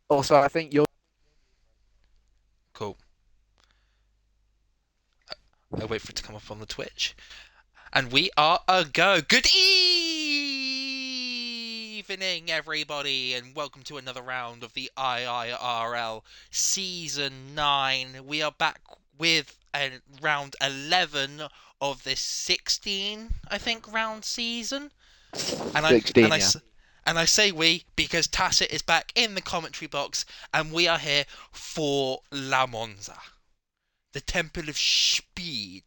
Also, I think you're Cool. I'll wait for it to come up on the Twitch. And we are a go. Good evening, everybody, and welcome to another round of the IIRL Season 9. We are back with round 11 of this 16, I think, round season. And I and 16, I yeah. and I say we because Tacit is back in the commentary box, and we are here for La Monza, the Temple of Speed.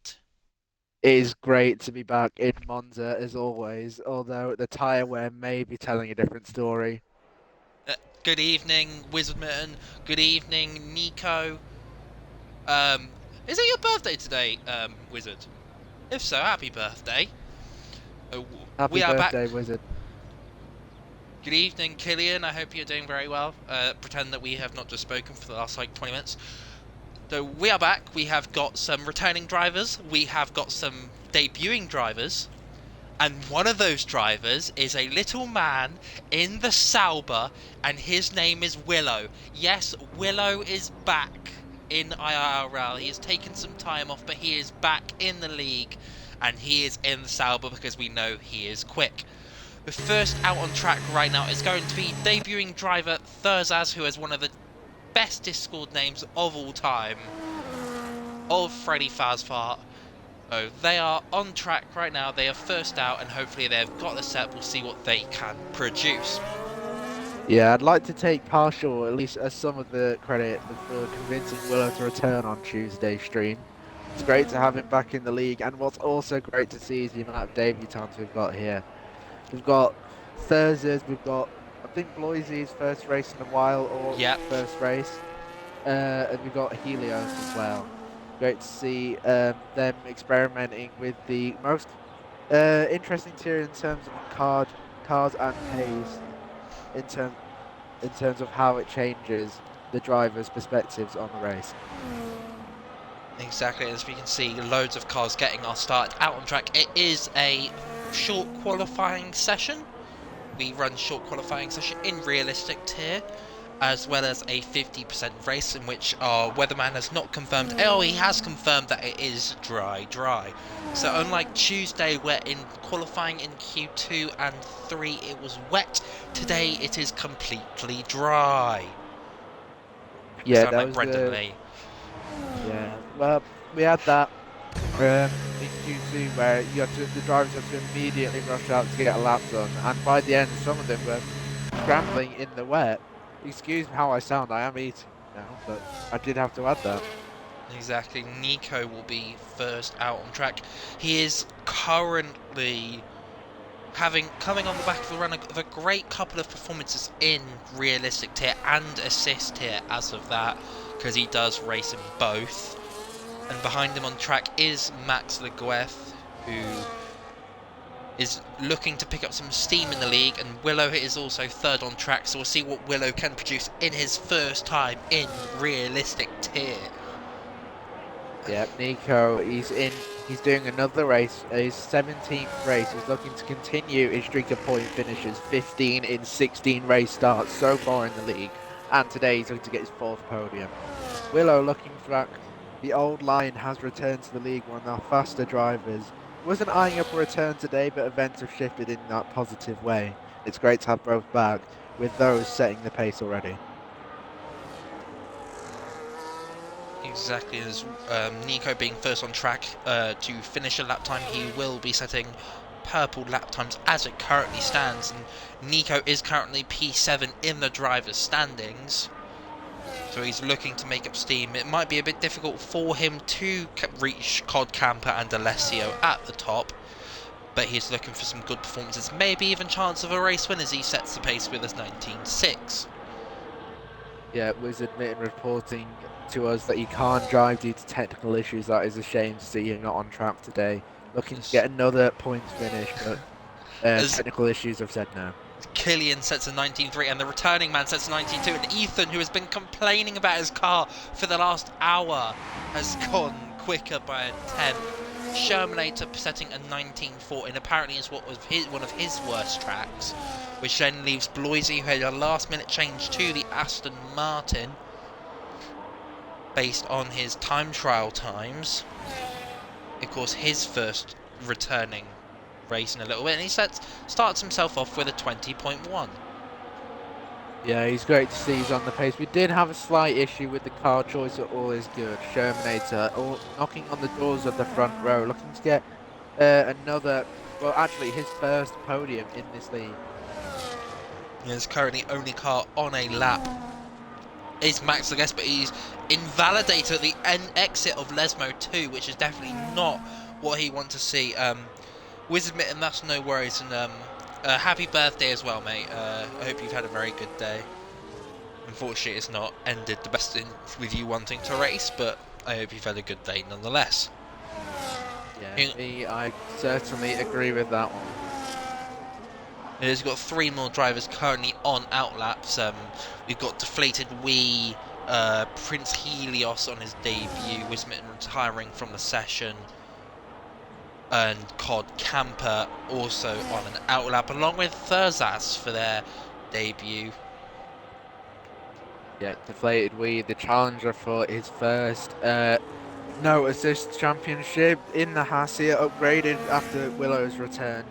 It is great to be back in Monza as always, although the tyre wear may be telling a different story. Uh, Good evening, WizardMitten. Good evening, Nico. Is it your birthday today, Wizard? If so, happy birthday. Happy We are back. birthday, Wizard. Good evening, Killian. I hope you're doing very well. Pretend that we have not just spoken for the last like 20 minutes. So we are back. We have got some returning drivers. We have got some debuting drivers. And one of those drivers is a little man in the Sauber, and his name is Willow. Yes, Willow is back in IIRL. He has taken some time off, but he is back in the league, and he is in the Sauber because we know he is quick. The first out on track right now is going to be debuting driver Thurzaz, who has one of the best Discord names of all time, of Freddy Fazfart. So they are on track right now. They are first out, and hopefully they've got the set. We'll see what they can produce. Yeah, I'd like to take partial, at least as some of the credit for convincing Willow to return on Tuesday's stream. It's great to have him back in the league, and what's also great to see is the amount of debutants we've got here. We've got Thursdays, we've got, I think, Bloisy's first race in a while, or Yep, first race. And we've got Helios as well. Great to see them experimenting with the most interesting tier in terms of cars and pace, in term in terms of how it changes the drivers' perspectives on the race. exactly. As we can see, loads of cars getting our start out on track. It is a short qualifying session. We run short qualifying session in realistic tier, as well as a 50% race in which our weatherman has not confirmed. Oh, he has confirmed that it is dry. So unlike Tuesday, where in qualifying in Q2 and 3 it was wet, today it is completely dry. I Yeah, sound that like was Brendan the Lee. yeah. Well, we had that in Q2 where the drivers had to immediately rush out to get a lap done, and by the end, some of them were scrambling in the wet. Excuse me how I sound. I am eating now, but I did have to add that. Exactly. Nico will be first out on track. He is currently having coming on the back of the run of a great couple of performances in realistic tier and assist tier as of that, because he does race in both. And behind him on track is Max Legueth, who is looking to pick up some steam in the league, and Willow is also third on track, so we'll see what Willow can produce in his first time in realistic tier. Yeah, Nico, he's doing another race, his 17th race. He's looking to continue his streak of point finishes, 15 in 16 race starts so far in the league. And today he's looking to get his fourth podium. Willow looking back, the old lion has returned to the league, one of our faster drivers. Wasn't eyeing up a return today, but events have shifted in that positive way. It's great to have both back, with those setting the pace already. Exactly, as Nico being first on track to finish a lap time, he will be setting purple lap times as it currently stands. And Nico is currently P7 in the driver's standings, so he's looking to make up steam. It might be a bit difficult for him to reach Cod Camper and Alessio at the top, but he's looking for some good performances, maybe even chance of a race win as he sets the pace with his 19.6. Yeah, WizardMitten reporting to us that he can't drive due to technical issues. That is a shame to see him not on track today. Looking to As, get another points finish, but as technical issues have said no. Killian sets a 19.3 and the returning man sets a 19.2, and Ethan, who has been complaining about his car for the last hour, has gone quicker by a tenth. Shermanator setting a 19.4 apparently is what was one of his worst tracks, which then leaves Bloisey, who had a last-minute change to the Aston Martin based on his time trial times. Of course, his first returning race in a little bit, and he starts himself off with a 20.1. Yeah, he's great to see he's on the pace. We did have a slight issue with the car choice at All Is Good. Shermanator knocking on the doors of the front row, looking to get another, well, actually his first podium in this league. His currently only car on a lap is Max Leguest, but he's invalidated at the exit of Lesmo 2, which is definitely not what he wants to see. WizardMitten, that's no worries, and happy birthday as well, mate. I hope you've had a very good day. Unfortunately, it's not ended the best with you wanting to race, but I hope you've had a good day nonetheless. Yeah, I certainly agree with that one. He's got 3 more drivers currently on outlaps. We've got Deflated Wee, Prince Helios on his debut, WizardMitten retiring from the session, and Cod Camper also on an outlap, along with Thursas for their debut. Yeah, Deflated Wee, the challenger for his first no assist championship in the Haas here, upgraded after Willow's return.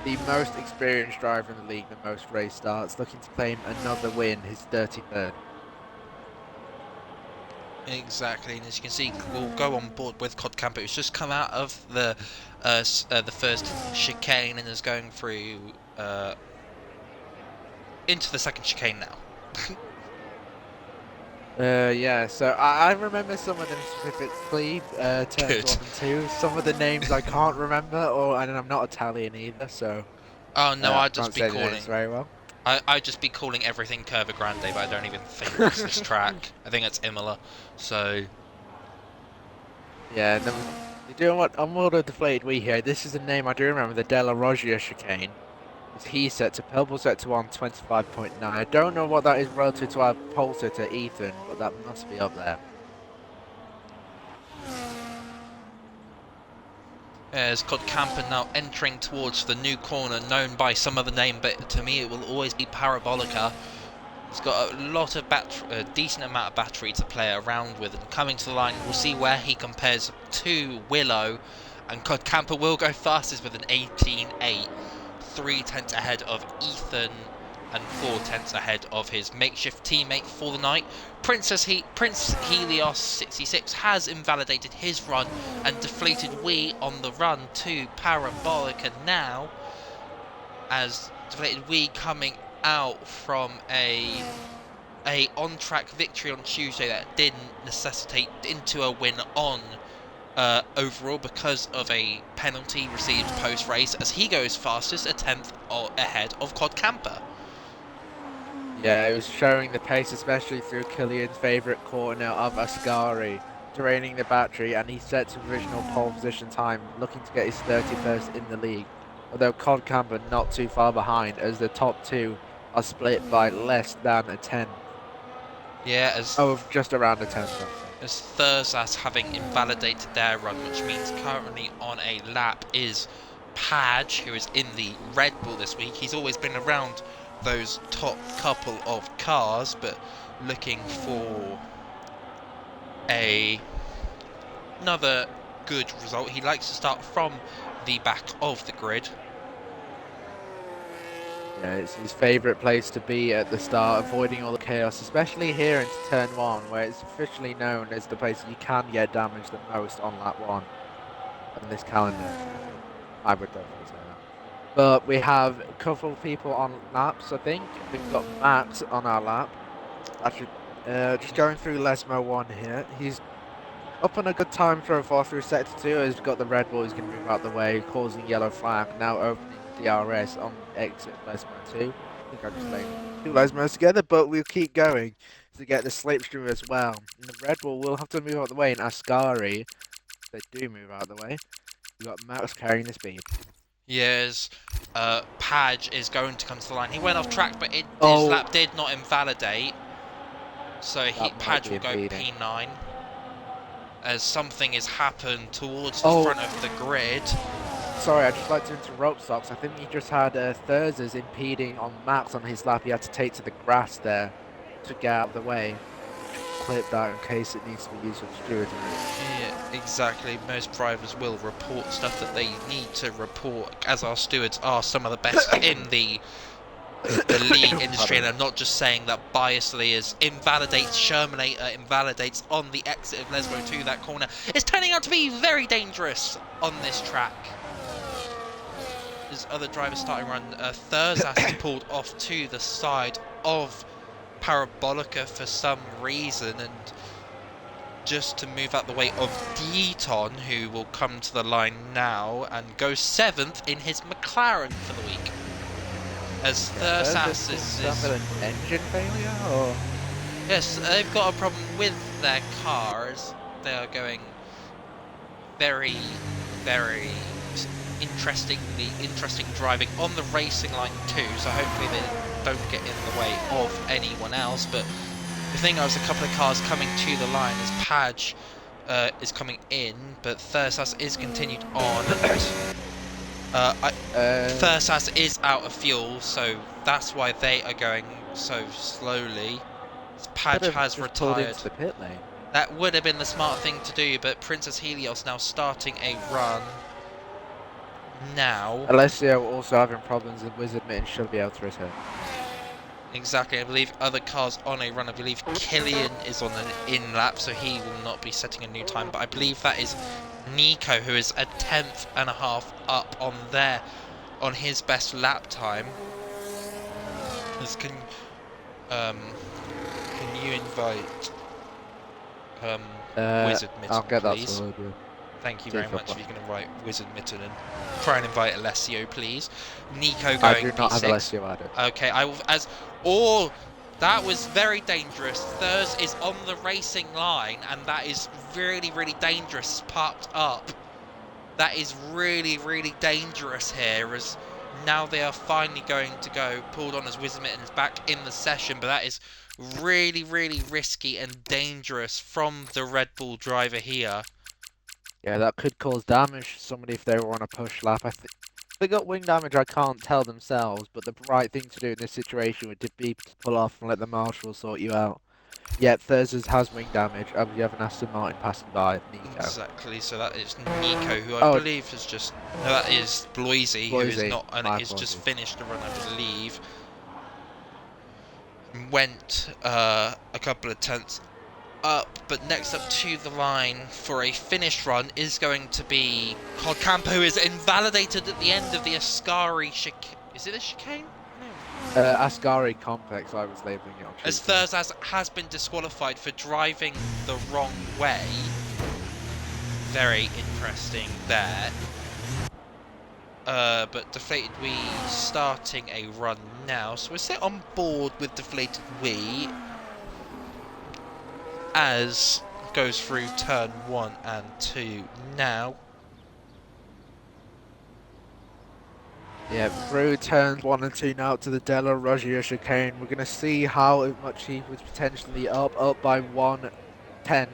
The most experienced driver in the league, the most race starts, looking to claim another win, his 33rd. Exactly, and as you can see, we'll go on board with Cod Camper, who's just come out of the first chicane and is going through into the second chicane now. Yeah, so I remember some of them specifically, turns Good. 1 and 2. Some of the names I can't remember, and I'm not Italian either, so Oh no, I'd just can't be say the calling. names very well. I'd just be calling everything Curva Grande, but I don't even think that's this track. I think it's Imola. So yeah, then you doing what on World of Deflated Wee here. This is a name I do remember, the Della Roggia chicane. He set to Pebble set to 125.9. I don't know what that is relative to our pole sitter Ethan, but that must be up there. As Cod Camper now entering towards the new corner, known by some other name, but to me it will always be Parabolica. He's got a lot of a decent amount of battery to play around with, and coming to the line, we'll see where he compares to Willow. And Cod Camper will go fastest with an 18.8, 3 tenths ahead of Ethan and 4 tenths ahead of his makeshift teammate for the night. Prince Helios 66 has invalidated his run, and Deflated Wee on the run to Parabolica now, as Deflated Wee coming out from a on-track victory on Tuesday that didn't necessitate into a win on overall because of a penalty received post-race, as he goes fastest, a 10th ahead of Cod Camper. Yeah, it was showing the pace, especially through Killian's favourite corner of Ascari, draining the battery, and he sets provisional pole position time, looking to get his 31st in the league. Although Cod Camper not too far behind, as the top two are split by less than a 10. Yeah, just around a 10. As Thursas having invalidated their run, which means currently on a lap is Padge, who is in the Red Bull this week. He's always been around those top couple of cars, but looking for another good result. He likes to start from the back of the grid. Yeah, it's his favourite place to be at the start, avoiding all the chaos, especially here into turn 1, where it's officially known as the place you can get damaged the most on lap 1 on this calendar. I would definitely say that. But we have a couple of people on laps, I think. We've got Max on our lap. Actually, just going through Lesmo 1 here. He's up on a good time for through sector 2. He's got the Red Bull, he's going to move out the way, causing yellow flag. Now opening DRS on exit Lesmo 2. I think I just laid 2 Lesmos together, but we'll keep going to get the slipstream as well. And the Red Bull will have to move out the way in Ascari. They do move out the way. We've got Max carrying the speed. Yes, Padge is going to come to the line. He went off track, but his lap did not invalidate. So Padge will go P9. as something has happened towards the Oh, front of the grid. sorry, I'd just like to interrupt, Socks. I think he just had Thursers impeding on Max on his lap. He had to take to the grass there to get out of the way. Clip that in case it needs to be used for the stewards. Yeah, exactly. Most drivers will report stuff that they need to report, as our stewards are some of the best in the league industry, and I'm not just saying that biasly as invalidates Shermanator, invalidates on the exit of Lesbo to that corner. It's turning out to be very dangerous on this track. There's other drivers starting run. Thursas has pulled off to the side of Parabolica for some reason, and just to move out the way of Deaton, who will come to the line now and go 7th in his McLaren for the week. As Thursas is an engine failure, or yes, they've got a problem with their cars. They are going very, very interesting driving on the racing line too. So hopefully they don't get in the way of anyone else. But the thing is, a couple of cars coming to the line as Padge is coming in, but Thursas is continued on. Thursas is out of fuel, so that's why they are going so slowly. Padge has retired. Into the pit lane. That would have been the smart thing to do, but Princess Helios now starting a run now. Alessio also having problems with WizardMitten, should be able to return. Exactly, I believe other cars on a run. I believe Killian is on an in lap, so he will not be setting a new time, but I believe that is Nico, who is a 10th and a half up on his best lap time. Can you invite WizardMitten, I'll get please? that sorted. Thank you very much. If you can invite WizardMitten and try and invite Alessio, please. Nico going I do not P6. have Alessio added. Okay, I will. Oh, that was very dangerous. Thurs is on the racing line, and that is really, really dangerous. Parked up. That is really, really dangerous here. As now they are finally going to go pulled on as WizardMitten is back in the session, but that is really, really risky and dangerous from the Red Bull driver here. Yeah, that could cause damage to somebody if they were on a push lap. I think they got wing damage, I can't tell themselves, but the right thing to do in this situation would be to pull off and let the marshal sort you out. Yeah, Thursdays has wing damage. You have an Aston Martin passing by Nico. Exactly, so that is Nico, who I believe has just... No, that is Bloise, who is not... And is just finished the run, I believe. Went a couple of tenths up, but next up to the line for a finish run is going to be Campo, who is invalidated at the end of the Ascari chicane. Is it a chicane? No. Ascari complex, I was labelling it on Tuesday. As Thursas has been disqualified for driving the wrong way. Very interesting there. But Deflated Wee starting a run now, so we're set on board with Deflated Wee as goes through turn 1 and 2 now. Yeah, through turns 1 and 2 now to the Della Roggia chicane. We're going to see how much he was potentially up by 1/10,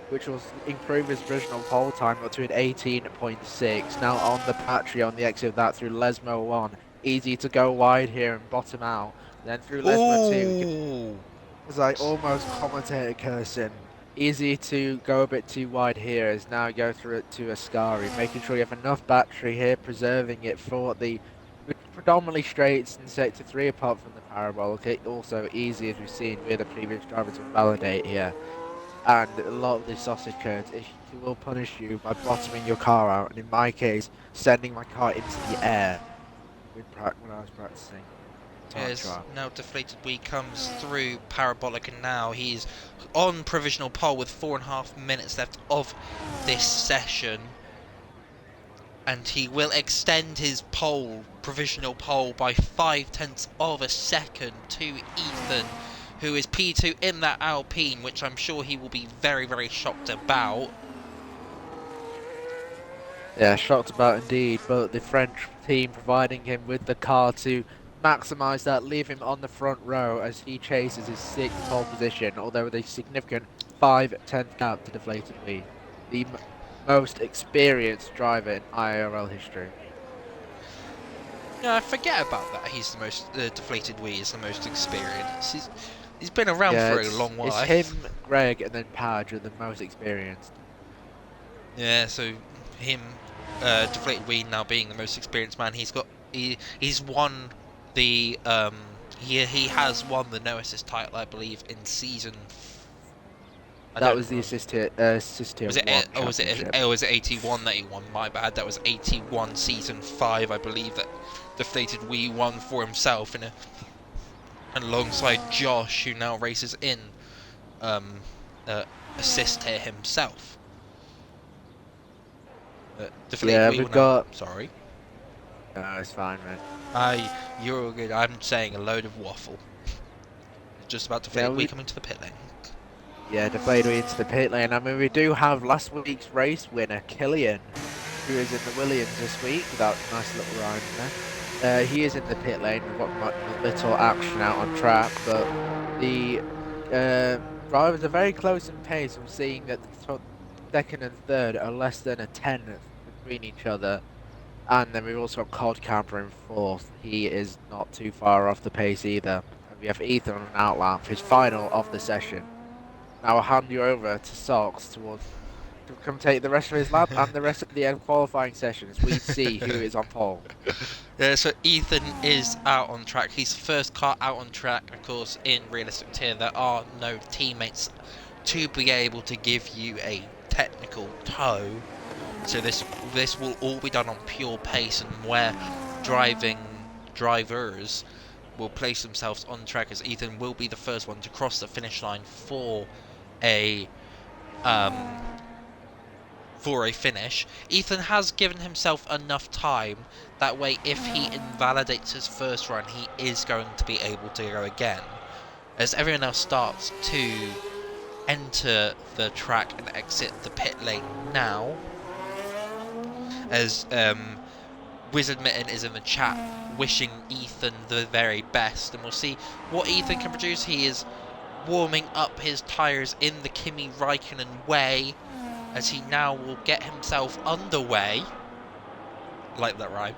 which will improve his original pole time up to an 18.6. Now on the Patria on the exit of that through Lesmo 1. Easy to go wide here and bottom out. Then through Lesmo 2. It's like almost commentator cursing. Easy to go a bit too wide here as now go through it to Ascari, making sure you have enough battery here, preserving it for the predominantly straights in sector 3 apart from the parabolic. Also easy, as we've seen with the previous driver, to validate here. And a lot of the sausage curves, it will punish you by bottoming your car out, and in my case, sending my car into the air when I was practicing. As now Deflated Wee comes through Parabolic, and now he's on provisional pole with 4.5 minutes left of this session, and he will extend his provisional pole by 0.5 of a second to Ethan, who is P2 in that Alpine, which I'm sure he will be very, very shocked about. Yeah, shocked about indeed, but the French team providing him with the car to maximise that, leave him on the front row as he chases his 6th pole position, although with a significant 5/10 gap to Deflated Wee. the most experienced driver in IIRL history. Yeah, forget about that. He's the most deflated. We is the most experienced. He's been around Yeah, for a long it's while. him, Greg, and then Padge are the most experienced. Yeah, so him, deflated we now being the most experienced man. He's won the he has won the no assist title, I believe, in season. I That don't was the remember. assist tier Was it? one Oh, was it? championship. Oh, was it 81 that he won? My bad. That was 81 season 5, I believe. That deflated we won for himself alongside Josh, who now races in um, uh, assist tier himself. Deflated Yeah, we will we've now. got. Sorry. It's fine, man. You're all good. I'm saying a load of waffle. Just about Yeah, deflated we coming to the pit lane. yeah, deflated into the pit lane. I mean, we do have last week's race winner, Killian, who is in the Williams this week. That nice little ride there. He is in the pit lane. We've got little action out on track, but the drivers are very close in pace. I'm seeing that the top, second and third are less than a tenth between each other. And then we've also got Cod Camper in fourth. He is not too far off the pace either. And we have Ethan on an outlap, his final of the session. Now I'll hand you over to Socks to come take the rest of his lap and the rest of the end qualifying sessions. We see who is on pole. Yeah, so Ethan is out on track. He's first car out on track. Of course, in realistic tier, there are no teammates to be able to give you a technical tow. So this will all be done on pure pace, and where drivers will place themselves on track, as Ethan will be the first one to cross the finish line a um, for a finish. Ethan has given himself enough time. That way, if he invalidates his first run, he is going to be able to go again. As everyone else starts to enter the track and exit the pit lane now. As WizardMitten is in the chat wishing Ethan the very best. And we'll see what Ethan can produce. He is warming up his tyres in the Kimi Raikkonen way, as he now will get himself underway, like that rhyme,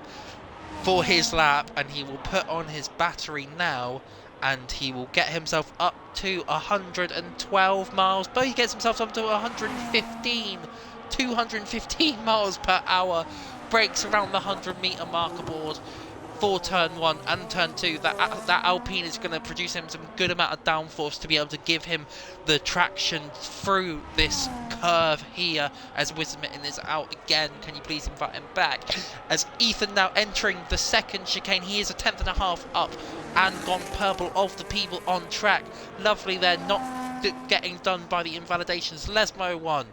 for his lap, and he will put on his battery now, and he will get himself up to 112 miles, but he gets himself up to 115, 215 miles per hour, brakes around the 100-meter marker board for turn 1 and turn 2. That Alpine is going to produce him some good amount of downforce to be able to give him the traction through this curve here, as WizardMitten is out again. Can you please invite him back? As Ethan now entering the second chicane, he is a tenth and a half up and gone purple of the people on track. Lovely there, not getting done by the invalidations. Lesmo 1.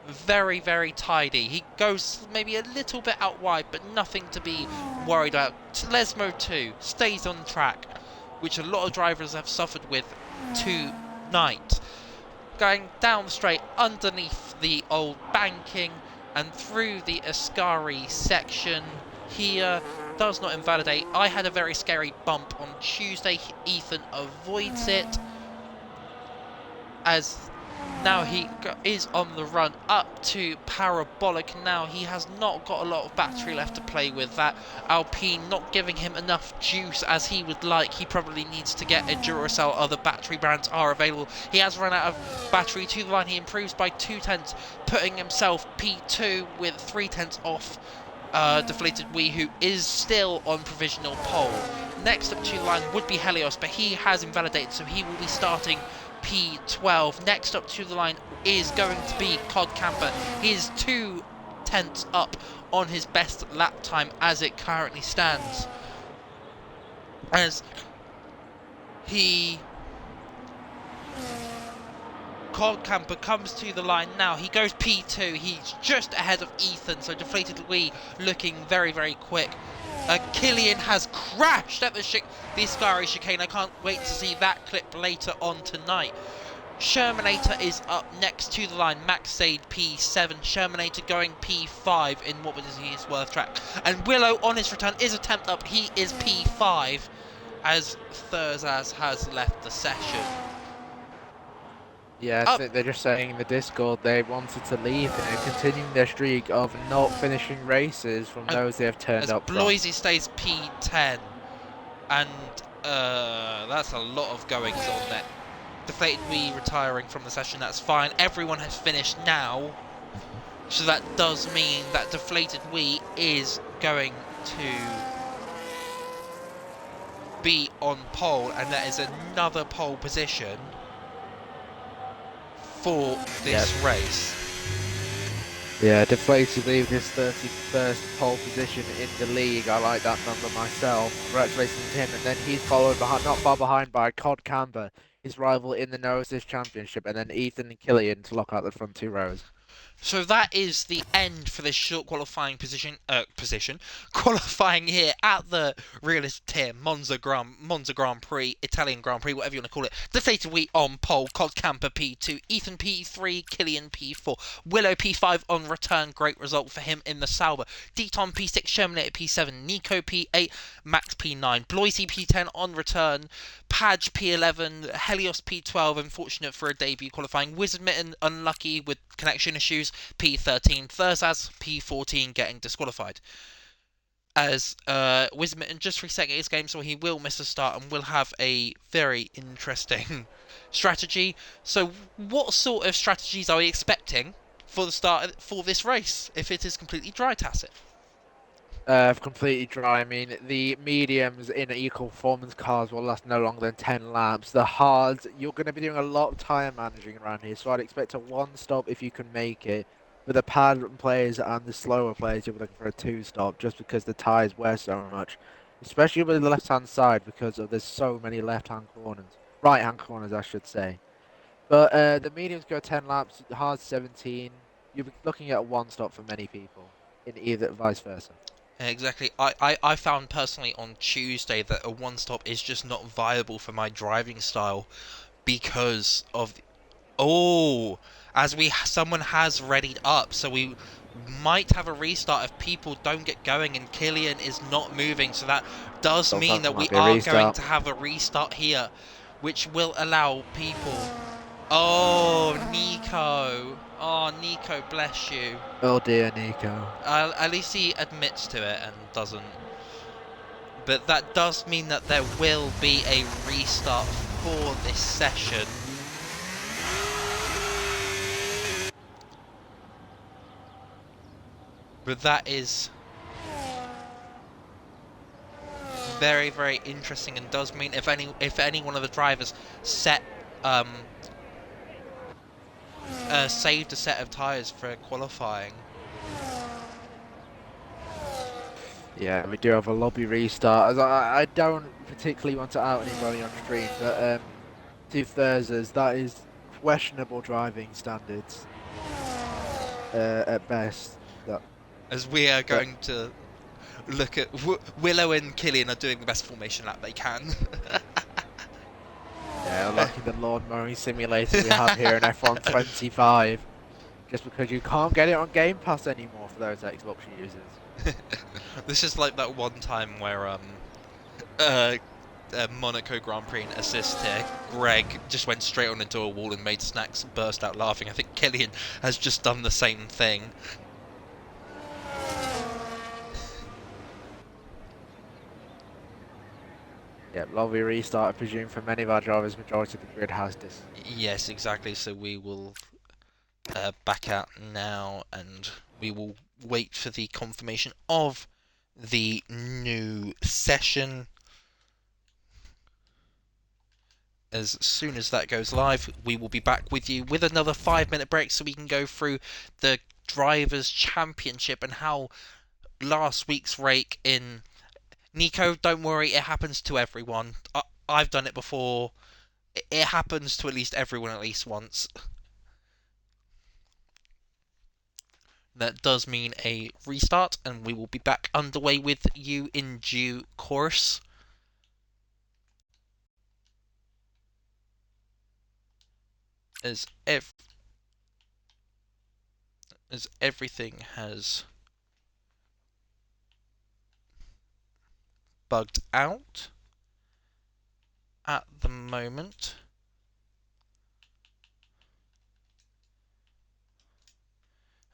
Very, very tidy. He goes maybe a little bit out wide, but nothing to be worried about. Lesmo 2 stays on track, which a lot of drivers have suffered with tonight. Going down the straight underneath the old banking and through the Ascari section here. Does not invalidate. I had a very scary bump on Tuesday. Ethan avoids it, as now he is on the run up to Parabolic. Now he has not got a lot of battery left to play with. That Alpine not giving him enough juice as he would like. He probably needs to get a Duracell. Other battery brands are available. He has run out of battery to the line. He improves by 2/10, putting himself P2 with 3/10 off deflated Wii, who is still on provisional pole. Next up to the line would be Helios, but he has invalidated, so he will be starting P12. Next up to the line is going to be Cod Camper. He is 2/10 up on his best lap time as it currently stands. As Cod Camper comes to the line now. He goes P2. He's just ahead of Ethan, so deflated Wii looking very, very quick. Killian has crashed at the Ascari chicane. I can't wait to see that clip later on tonight. Shermanator is up next to the line. Maxade P7. Shermanator going P5 in what was his worth track. And Willow on his return is a tenth up. He is P5 as Thursas has left the session. Yeah, I Up think they're just saying in the Discord they wanted to leave and they're continuing their streak of not finishing races from as, those they have turned as up from. Bloisy stays P10, and that's a lot of goings on there. Deflated Wii retiring from the session, that's fine. Everyone has finished now, so that does mean that Deflated Wii is going to be on pole, and that is another pole position for Yep. this race. Yeah, deflated leave his 31st pole position in the league. I like that number myself. Congratulations to him. And then he's followed behind, not far behind by Cod Camber, his rival in the Noses Championship, and then Ethan and Killian to lock out the front two rows. So that is the end for this short qualifying position qualifying here at the realist tier Monza Grand Prix, Italian Grand Prix, whatever you want to call it. Deflated Wheat on pole, Cod Camper P2, Ethan P3, Killian P4, Willow P5 on return. Great result for him in the Sauber. Deton P6, Shermanator P7, Nico P8, Max P9, Bloisy P10 on return. Padge P11, Helios P12, unfortunate for a debut qualifying. WizardMitten unlucky with connection issues, P13. Thursaz P14 getting disqualified. As WizardMitten just resetting his game, so he will miss a start and will have a very interesting strategy. So, what sort of strategies are we expecting for the start for this race if it is completely dry, Tacit? Completely dry. I mean, the mediums in equal performance cars will last no longer than 10 laps. The hards, you're going to be doing a lot of tyre managing around here, so I'd expect a one stop if you can make it. For the pad players and the slower players, you'll be looking for a two stop just because the tyres wear so much, especially with the left hand side because of there's so many left hand corners, right hand corners, I should say. But the mediums go 10 laps, hards 17. You'll be looking at a one stop for many people, in either vice versa. Exactly. I found personally on Tuesday that a one stop is just not viable for my driving style because of oh, as someone has readied up, so we might have a restart if people don't get going and Killian is not moving. So that does Looks mean like there that we might be a are going restart. to have a restart here, which will allow people. Oh, Nico. Oh, Nico, bless you. Oh dear, Nico. At least he admits to it and doesn't. But that does mean that there will be a restart for this session. But that is very, very interesting and does mean if any one of the drivers set saved a set of tyres for qualifying. Yeah, we do have a lobby restart. As I don't particularly want to out anybody on stream, but two Thursdays, that is questionable driving standards at best. That, As we are but going to look at Willow and Killian are doing the best formation lap they can. yeah, like in the lawn mowing simulator we have here in F1 25, just because you can't get it on Game Pass anymore for those Xbox users. This is like that one time where uh, Monaco Grand Prix assist here. Greg just went straight on into a wall and made Snacks burst out laughing. I think Killian has just done the same thing. Yeah, lobby restart, I presume for many of our drivers, majority of the grid has this. Yes, exactly. So we will back out now and we will wait for the confirmation of the new session. As soon as that goes live, we will be back with you with another 5-minute break so we can go through the Drivers' Championship and how last week's rake in. Nico, don't worry, it happens to everyone. I've done it before. It happens to at least everyone at least once. That does mean a restart, and we will be back underway with you in due course. As as everything has bugged out at the moment.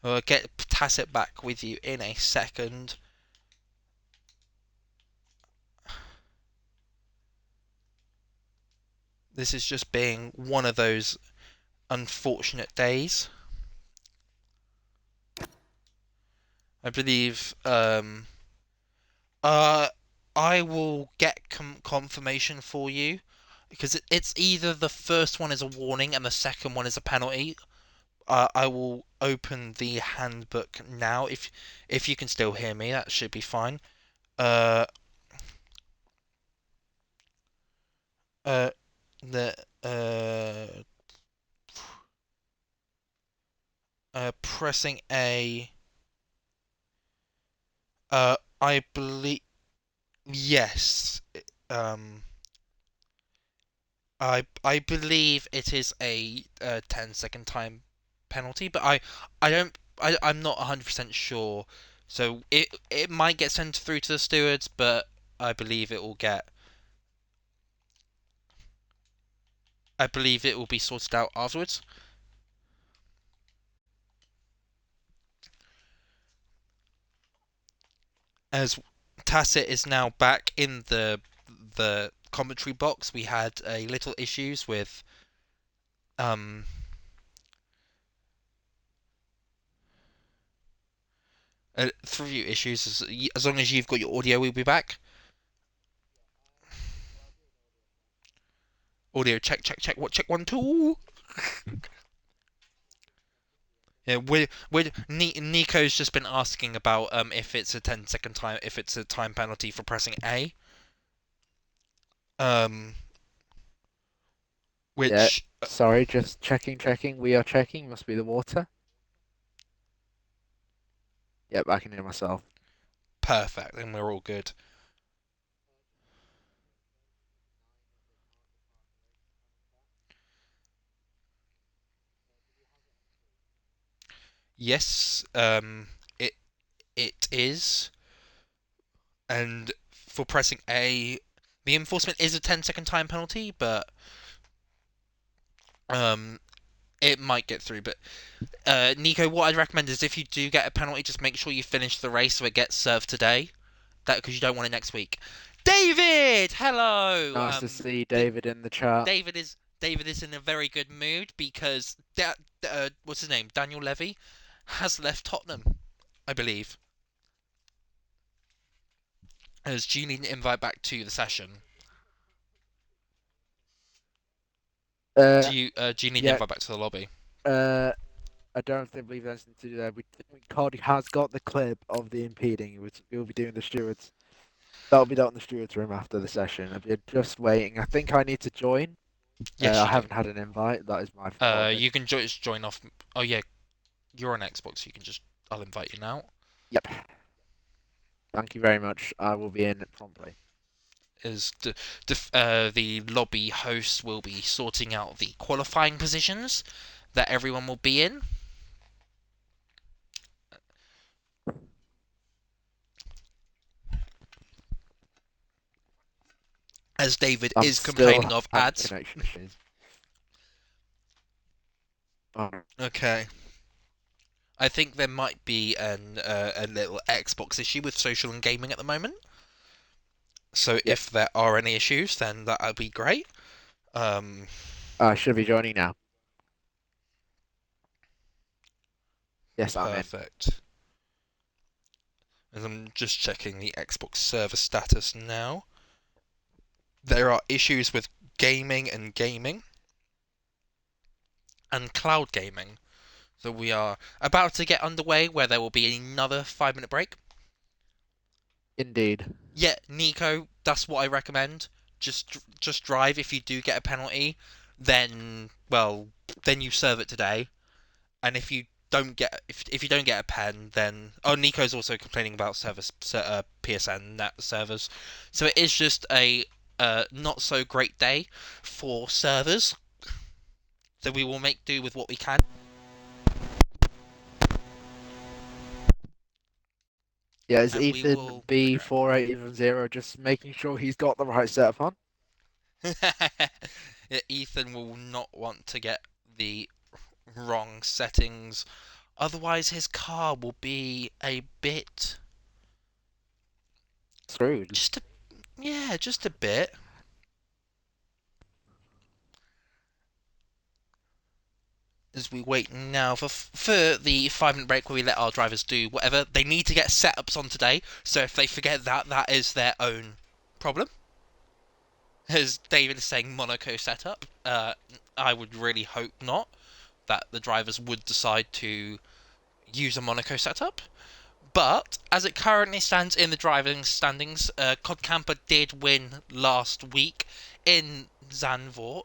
I'll get Tacit back with you in a second. This is just being one of those unfortunate days. I believe. Uh, I will get confirmation for you because it's either the first one is a warning and the second one is a penalty. I will open the handbook now. If you can still hear me, that should be fine. Uh, uh, the pressing A. I believe yes. Um, I believe it is a 10-second time penalty, but I'm not 100% sure. So it might get sent through to the stewards, but I believe it will get I believe it will be sorted out afterwards. As Tacit is now back in the commentary box, we had a little issues with um a few issues. As long as you've got your audio, we'll be back. Audio check check check. What check 1 2? Yeah, Nico's just been asking about if it's a 10-second time, if it's a time penalty for pressing A, um Yeah, which sorry, just checking. We are checking. Must be the water. Yep, I can hear myself. perfect, and we're all good. Yes, it it is, and for pressing A, the enforcement is a 10-second time penalty, but um it might get through. But Nico, what I'd recommend is if you do get a penalty, just make sure you finish the race so it gets served today. That because you don't want it next week. David, hello. Nice to see David in the chat. David is in a very good mood because what's his name? Daniel Levy has left Tottenham, I believe. Do you need an invite back to the session? Uh, Do you need an yeah. invite back to the lobby? Uh, I don't think believe there's anything to do there. Cardi has got the clip of the impeding, which we'll be doing the stewards. That'll be done in the stewards room after the session. I'll be just waiting. I think I need to join. Yes, I you do. haven't had an invite. That is my fault. You can just join off. Oh yeah, you're on Xbox. You can just. I'll invite you now. Yep. Thank you very much. I will be in promptly. As the lobby hosts will be sorting out the qualifying positions that everyone will be in. As David I'm is still complaining of having ads. connection issues. Oh, Okay. I think there might be a little Xbox issue with social and gaming at the moment. So yep. if there are any issues, then that would be great. Um, I should be joining now. Yes, I'm in. perfect. And I'm just checking the Xbox server status now. There are issues with gaming and cloud gaming. So we are about to get underway where there will be another 5 minute break. Indeed. Yeah, Nico, that's what I recommend. Just drive. If you do get a penalty, then well, then you serve it today. And if you don't get a pen, then oh, Nico's also complaining about PSN net servers. So it is just a not so great day for servers. So we will make do with what we can. Yeah, is And we Ethan will. B4870 just making sure he's got the right setup on? Ethan will not want to get the wrong settings. Otherwise, his car will be a bit, Screwed. just a, yeah, just a bit. As we wait now for the 5 minute break where we let our drivers do whatever they need to get setups on today. So if they forget that, that is their own problem. As David is saying, Monaco setup. I would really hope not that the drivers would decide to use a Monaco setup. But as it currently stands in the driving standings, Codcamper did win last week in Zandvoort.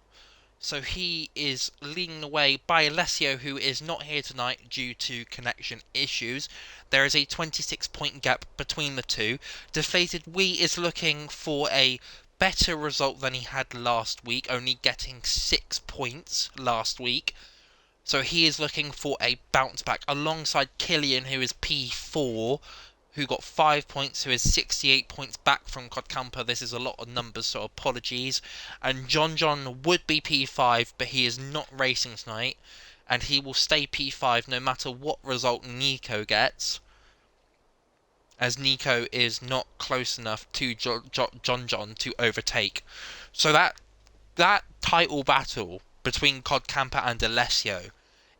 So he is leading away by Alessio, who is not here tonight due to connection issues. There is a 26-point gap between the two. Deflated Wee is looking for a better result than he had last week, only getting 6 points last week. So he is looking for a bounce back alongside Killian, who is P4, who got 5 points, who is 68 points back from Codcamper. This is a lot of numbers, so apologies. And John would be P5, but he is not racing tonight, and he will stay P5 no matter what result Nico gets, as Nico is not close enough to John to overtake. So that title battle between Codcamper and Alessio,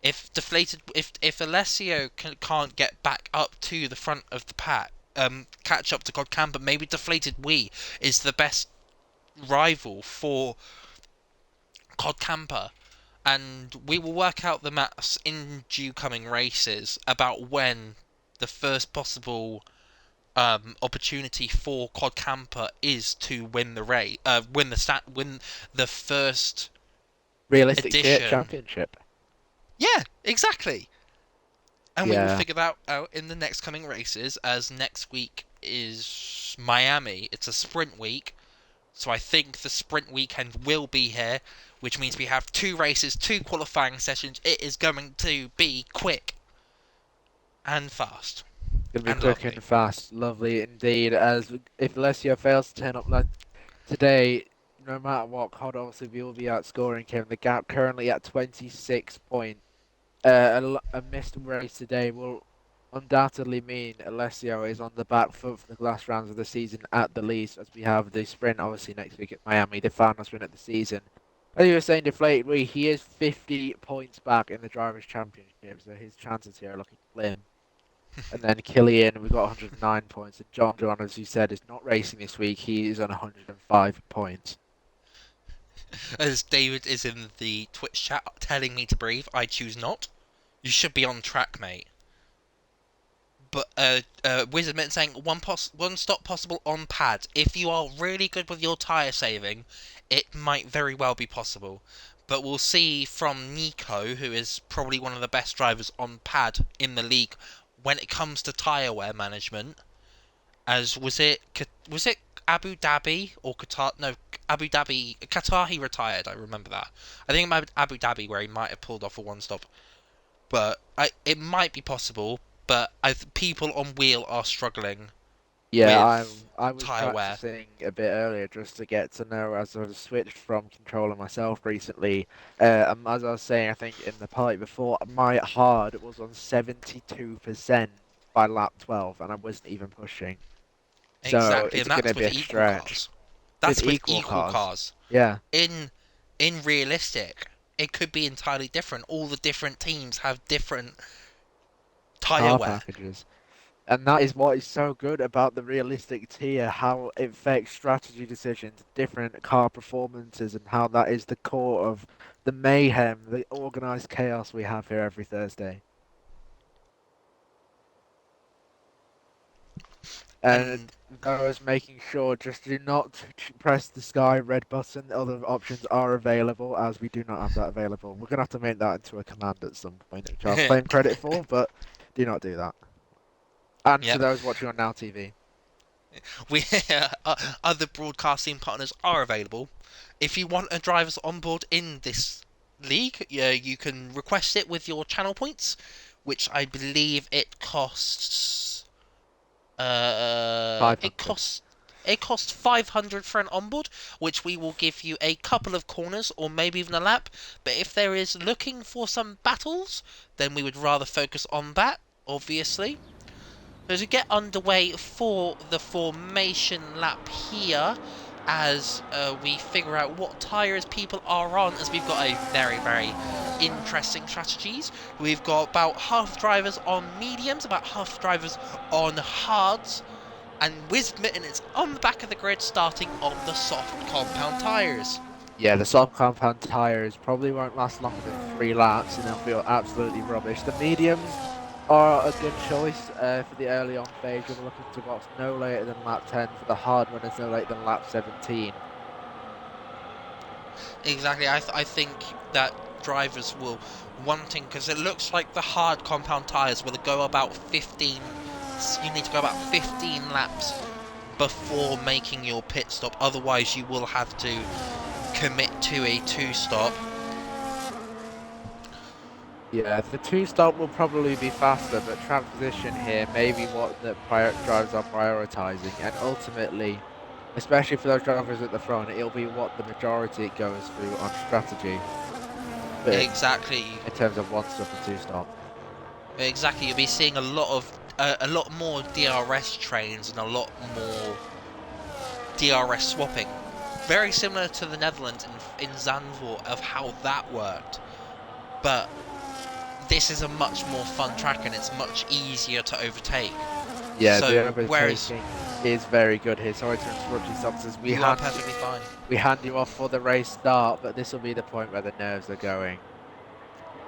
if Alessio can't get back up to the front of the pack, catch up to Codcamper, maybe Deflated Wee is the best rival for Codcamper, and we will work out the maths in due coming races about when the first possible opportunity for Codcamper is to win the race, win the first Realistic edition. championship. Yeah, exactly. And we will Yeah. figure that out in the next coming races, as next week is Miami. It's a sprint week, so I think the sprint weekend will be here, which means we have 2 races, 2 qualifying sessions. It is going to be quick and fast Gonna be and quick lovely. and fast. Lovely indeed. As if Alessio fails to turn up like today, no matter what, COD obviously will be outscoring him. The gap currently at 26 points. A missed race today will undoubtedly mean Alessio is on the back foot for the last rounds of the season at the least, as we have the sprint obviously next week at Miami, the final sprint of the season. As you were saying, Deflated Wee, he is 50 points back in the Drivers' Championship, so his chances here are looking slim. And then Killian, we've got 109 points. And John, as you said, is not racing this week. He is on 105 points. As David is in the Twitch chat telling me to breathe, I choose not. You should be on track, mate. But WizardMitten saying one stop possible on Padge. If you are really good with your tyre saving, it might very well be possible. But we'll see from Nico, who is probably one of the best drivers on pad in the league when it comes to tyre wear management. As was it Abu Dhabi or Qatar? No, Abu Dhabi, Qatar. He retired. I remember that. I think it might be Abu Dhabi where he might have pulled off a one stop, but it might be possible. But people on wheel are struggling Yeah, with I was tyre wear. practicing a bit earlier just to get to know as I switched from controller myself recently. As I was saying, I think in the pipe before, my hard was on 72% by lap 12, and I wasn't even pushing. So Exactly, it's and going that's to be with a equal stretch cars. with That's with equal equal cars. cars. Yeah, In in realistic, it could be entirely different. All the different teams have different tyre car wear. packages. And that is what is so good about the realistic tier, how it affects strategy decisions, different car performances, and how that is the core of the mayhem, the organized chaos we have here every Thursday. And And those making sure just do not press the sky red button. Other options are available, as we do not have that available. We're gonna have to make that into a command at some point, which I'll claim credit for, but do not do that. And to yep, those watching on Now TV. we other broadcasting partners are available. If you want a driver's on board in this league, yeah, you can request it with your channel points, which I believe it costs. It 500. costs It costs 500 for an onboard, which we will give you a couple of corners or maybe even a lap. But if there is looking for some battles, then we would rather focus on that, obviously. So as we get underway for the formation lap here, as we figure out what tyres people are on, as we've got a very, very interesting strategies. We've got about half drivers on mediums, about half drivers on hards, and WizardMitten is on the back of the grid starting on the soft compound tyres. Yeah, the soft compound tyres probably won't last longer than 3 laps and they'll feel absolutely rubbish. The mediums are a good choice for the early on phase. You're looking to box no later than lap 10. For the hard runners, no later than lap 17. Exactly, I think that drivers will wanting, because it looks like the hard compound tyres will go about 15. You need to go about 15 laps before making your pit stop, otherwise you will have to commit to a 2-stop. Yeah, the 2-stop will probably be faster, but track position here may be what the drivers are prioritising, and ultimately, especially for those drivers at the front, it'll be what the majority goes through on strategy. But Exactly. in terms of 1-stop and 2-stop. Exactly, you'll be seeing a lot more DRS trains and a lot more DRS swapping. Very similar to the Netherlands in Zandvoort of how that worked. But this is a much more fun track and it's much easier to overtake. Yeah, so, the overtaking whereas is very good here. Sorry to interrupt you, Socks. you are perfectly fine. We hand you off for the race start, but this will be the point where the nerves are going.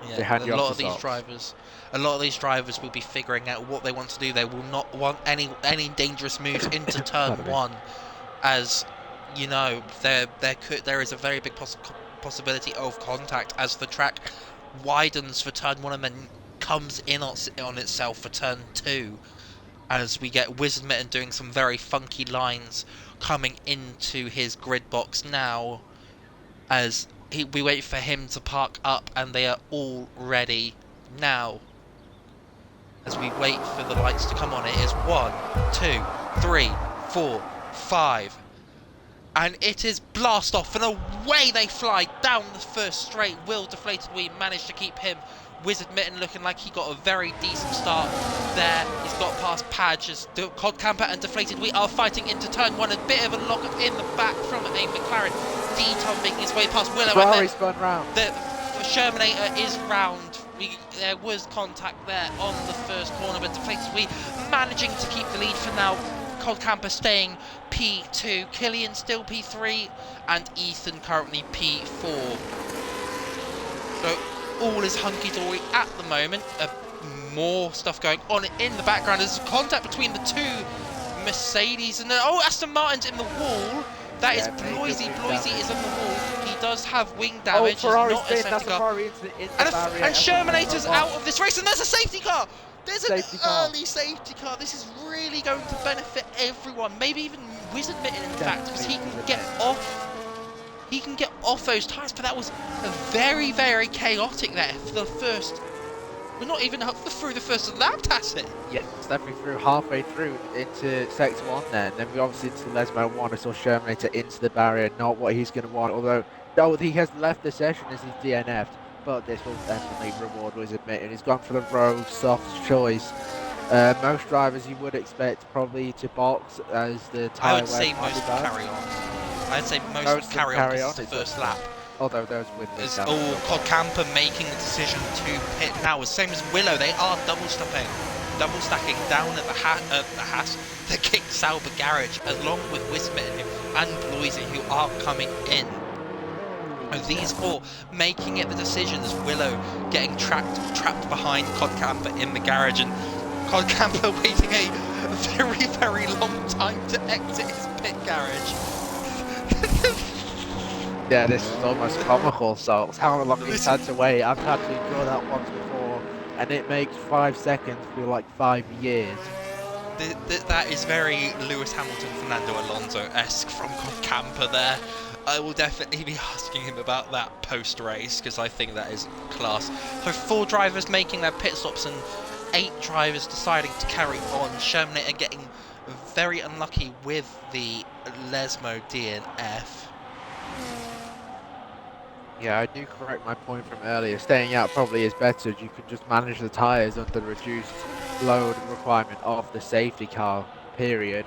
We Yeah, hand a you off lot the of these socks. drivers will be figuring out what they want to do. They will not want any dangerous moves into turn Pardon me. one, as you know there is a very big possibility of contact as the track widens for turn one and then comes in on itself for turn two, as we get WizardMitten doing some very funky lines coming into his grid box now, as we wait for him to park up and they are all ready now. As we wait for the lights to come on, it is 1, 2, 3, 4, 5. And it is blast off and away they fly down the first straight. Will deflated, we managed to keep him. WizardMitten looking like he got a very decent start there. He's got past Padge as Cod Camper and Deflated. We are fighting into turn one. A bit of a lock up in the back from a McLaren. D-Tom making his way past Willow. Ferrari's gone round. The Shermanator is round. There was contact there on the first corner, but Deflated, we managing to keep the lead for now. Cod Camper staying P2, Killian still P3, and Ethan currently P4. So all is hunky-dory at the moment. More stuff going on in the background. There's contact between the two Mercedes and Aston Martin's in the wall. That is Bloisy. Bloisy is on the wall. He does have wing damage. Ferrari's not a safety car. And Shermanator's out of this race, and there's a safety car. There's an early safety car. This is really going to benefit everyone. Maybe even WizardMitten, in fact, because he can get off. He can get off those tyres, but that was very, very chaotic there for the first. We're not even up through the first lap, Tacit. Yeah, it's definitely through halfway through into sector one then. Then we obviously into Lesmo 1. I saw Shermanator into the barrier, not what he's going to want. Although, he has left the session as he's DNF'd. But this will definitely reward WizardMitten. He's gone for the road, soft choice. Most drivers you would expect probably to box as the tyre. I would say most carry on. I'd say most carry on because it's the first lap. Although those with Is Cod Camper making the decision to pit now, same as Willow. They are double stacking down at the King Sauber garage, along with WizardMitten and Bloisy, who are coming in. And these four making it the decisions. Willow getting trapped behind Cod Camper in the garage, and Cod Camper waiting a very, very long time to exit his pit garage. Yeah, this is almost comical, so how long he's had to wait. I've had to draw that once before, and it makes 5 seconds feel like 5 years. That is very Lewis Hamilton, Fernando Alonso-esque from Cod Camper there. I will definitely be asking him about that post-race, because I think that is class. So 4 drivers making their pit stops and 8 drivers deciding to carry on. Shermanator getting very unlucky with the Lesmo DNF. Yeah, I do correct my point from earlier. Staying out probably is better. You can just manage the tyres under the reduced load requirement of the safety car, period.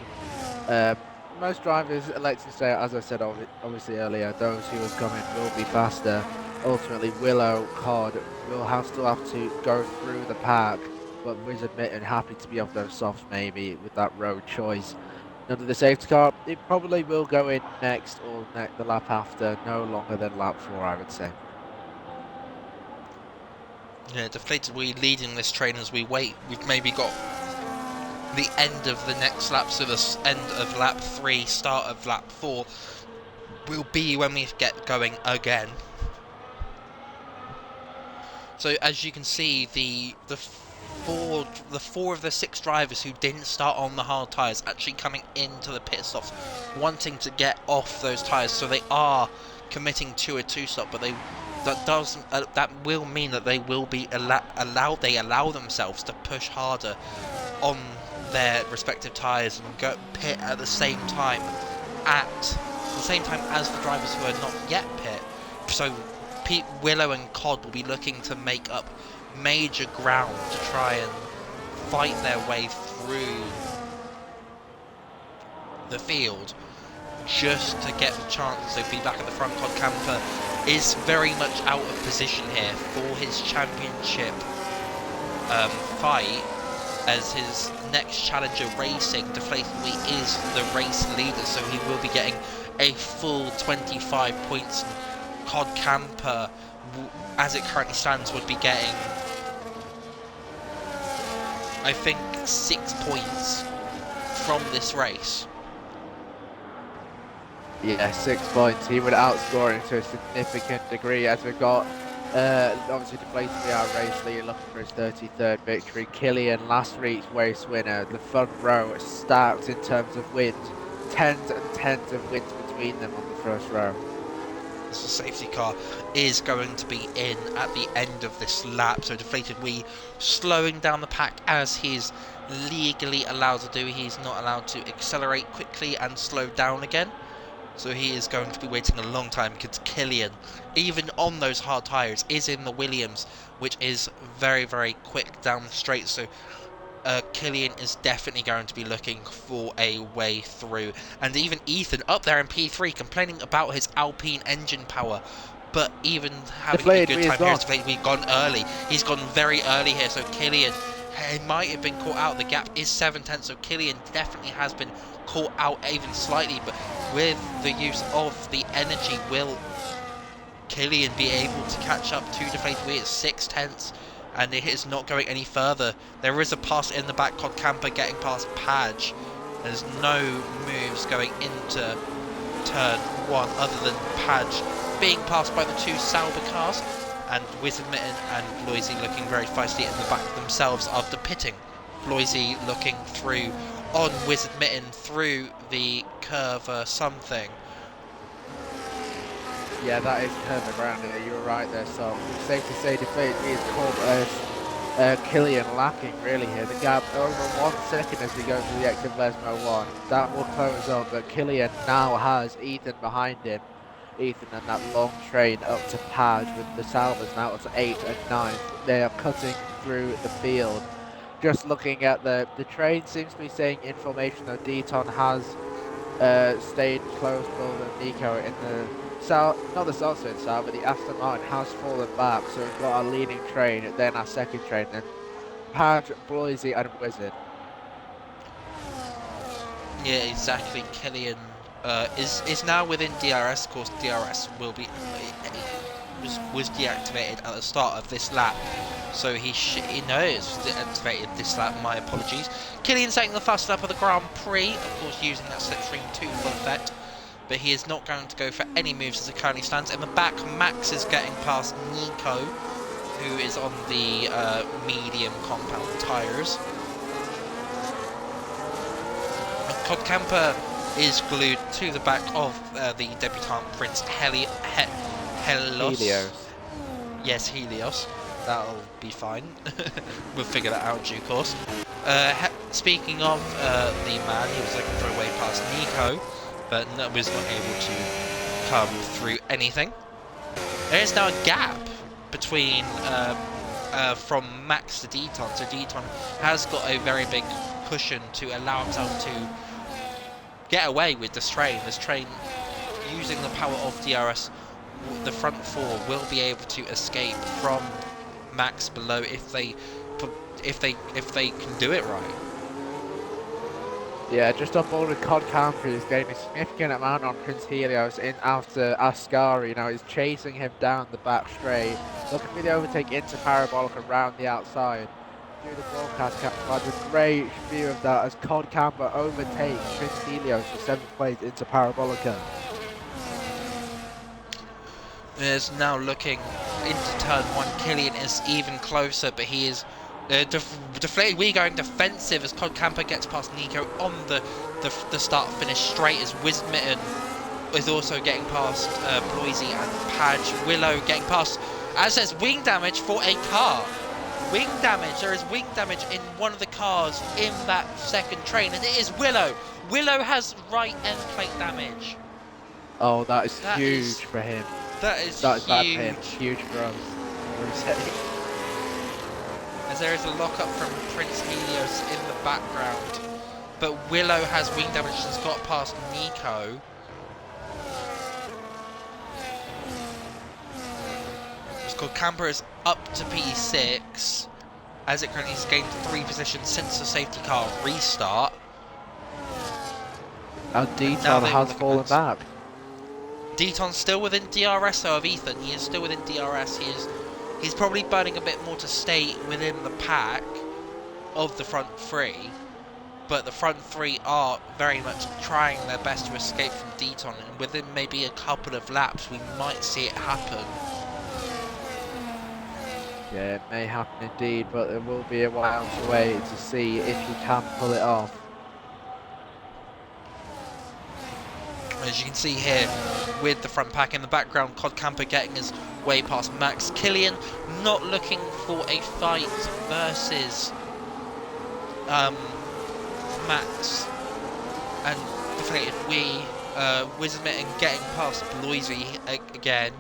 Most drivers elect to stay out, as I said obviously earlier. Those who have come in will be faster. Ultimately, Willow, Cod will still have to go through the pack, but WizardMitten happy to be off those softs maybe with that road choice. Under the safety car, it probably will go in next or the lap after, no longer than lap 4, I would say. Yeah, Deflated Wee leading this train as we wait. We've maybe got the end of the next lap, so the end of lap 3, start of lap 4 will be when we get going again. So as you can see, the four of the 6 drivers who didn't start on the hard tyres actually coming into the pit stops, wanting to get off those tyres. So they are committing to a 2-stop, but that will mean that they will be allow themselves to push harder on their respective tyres and go pit at the same time as the drivers who are not yet pit. So Willow and Cod will be looking to make up major ground to try and fight their way through the field just to get the chance to be back at the front. Cod Camper is very much out of position here for his championship fight, as his next challenger racing, Deflated Wheat, is the race leader, so he will be getting a full 25 points. Cod Camper, as it currently stands, would be getting, I think, 6 points from this race. Yeah, 6 points. He would outscore him to a significant degree, as we've got obviously Deflated Wheat, our race leader, looking for his 33rd victory. Killian, last week's race winner. The front row stacked in terms of wind. Tens and tens of wins between them on the first row. The safety car is going to be in at the end of this lap, so Deflated Wee slowing down the pack as he's legally allowed to do. He's not allowed to accelerate quickly and slow down again, so he is going to be waiting a long time, because Killian, even on those hard tyres, is in the Williams, which is very, very quick down the straight. So Killian is definitely going to be looking for a way through. And even Ethan up there in P3 complaining about his Alpine engine power, but even having a good time here, we've gone early. He's gone very early here, so Killian, he might have been caught out. The gap is 7 tenths, so Killian definitely has been caught out even slightly, but with the use of the energy, will Killian be able to catch up to Deflated Wheat at 6 tenths? And it is not going any further. There is a pass in the back, Cod Camper getting past Padge. There's no moves going into turn 1 other than Padge being passed by the 2 Sauber cars, and WizardMitten and Bloisy looking very feisty in the back themselves after pitting. Bloisy looking through on WizardMitten through the curve or something. Yeah, that is curve around here. You were right there, so it's safe to say Deflated Wheat is called Killian lacking really here. The gap over 1 second as we go through the exit of Lesmo 1. That will close up, but Killian now has Ethan behind him. Ethan and that long train up to Padge with the Salvers now up to 8 and 9. They are cutting through the field. Just looking at the train seems to be saying in formation, though Deaton has stayed close to Nico in the south, not the south side, but the Aston Martin has fallen back, so we've got our leading train, then our second train, then Padge, Bloisy and Wizard. Yeah, exactly. Killian is now within DRS. Of course, DRS will be was deactivated at the start of this lap, so he knows deactivated this lap. My apologies. Killian's taking the fast lap of the Grand Prix, of course, using that slipstream to full effect, but he is not going to go for any moves as it currently stands. In the back, Max is getting past Nico, who is on the medium compound tyres. Cod Camper is glued to the back of the debutant Prince Helios. Yes, Helios. That'll be fine. We'll figure that out in due course. Speaking of the man, he was looking for a way past Nico, but was not able to come through anything. There is now a gap between from Max to Deton, so Deton has got a very big cushion to allow himself to get away with this train. This train, using the power of DRS, the front four will be able to escape from Max below if they can do it right. Yeah, just on board with Cod Camper, he's gaining a significant amount on Prince Helios in after Ascari. Now he's chasing him down the back straight, looking for the overtake into Parabolic around the outside. Through the broadcast camp provides a great view of that as Cod Camper overtakes Prince Helios for 7th place into Parabolica. Is now looking into turn one. Killian is even closer, but he is deflated. We're going defensive as Cod Camper gets past Nico on the start-finish straight as WizardMitten is also getting past Bloisy and Padge. Willow getting past, as there's wing damage for a car. Wing damage. There is wing damage in one of the cars in that second train, and it is Willow. Willow has right end plate damage. Oh, that is huge for him. That is bad for him. huge. Huge for us. As there is a lock-up from Prince Helios in the background. But Willow has wing damage and has got past Nico. Cod Camper is up to P6. As it currently has gained 3 positions since the safety car restart. And Deton has fallen back. Deton's still within DRS though of Ethan. He is still within DRS. He's probably burning a bit more to stay within the pack of the front three. But the front three are very much trying their best to escape from Deton. And within maybe a couple of laps, we might see it happen. Yeah, it may happen indeed, but there will be a while to wait to see if he can pull it off. As you can see here, with the front pack in the background, Cod Camper getting his way past Max. Killian not looking for a fight versus Max and deflated WizardMitten getting past Bloisy again.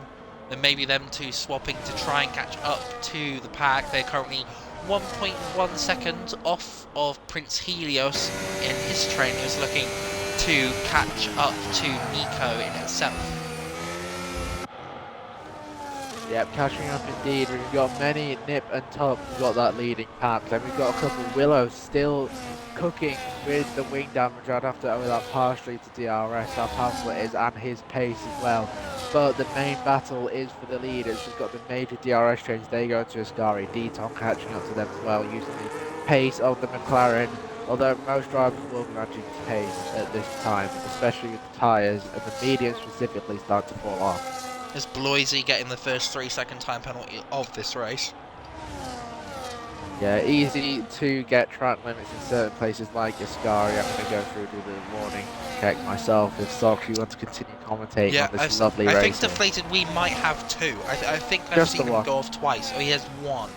Then maybe them two swapping to try and catch up to the pack. They're currently 1.1 seconds off of Prince Helios in his train. He was looking to catch up to Nico in itself. Yep, catching up indeed. We've got many nip and tuck. We've got that leading pack. Then we've got a couple of Willows still cooking with the wing damage. I'd have to owe that partially to DRS, how powerful it is, and his pace as well. But the main battle is for the leaders. We've got the major DRS trains. They go to Ascari. Deton catching up to them as well, using the pace of the McLaren. Although most drivers will be matching his pace at this time, especially with the tyres, and the mediums specifically start to fall off. Is Bloisy getting the first 3-second time penalty of this race? Yeah, easy to get track limits in certain places like Ascari. I'm going to go through the warning check myself if Sock, you want to continue commentating on this lovely race. I think deflated we might have 2. I think I've seen him go off twice. Oh, he has 1.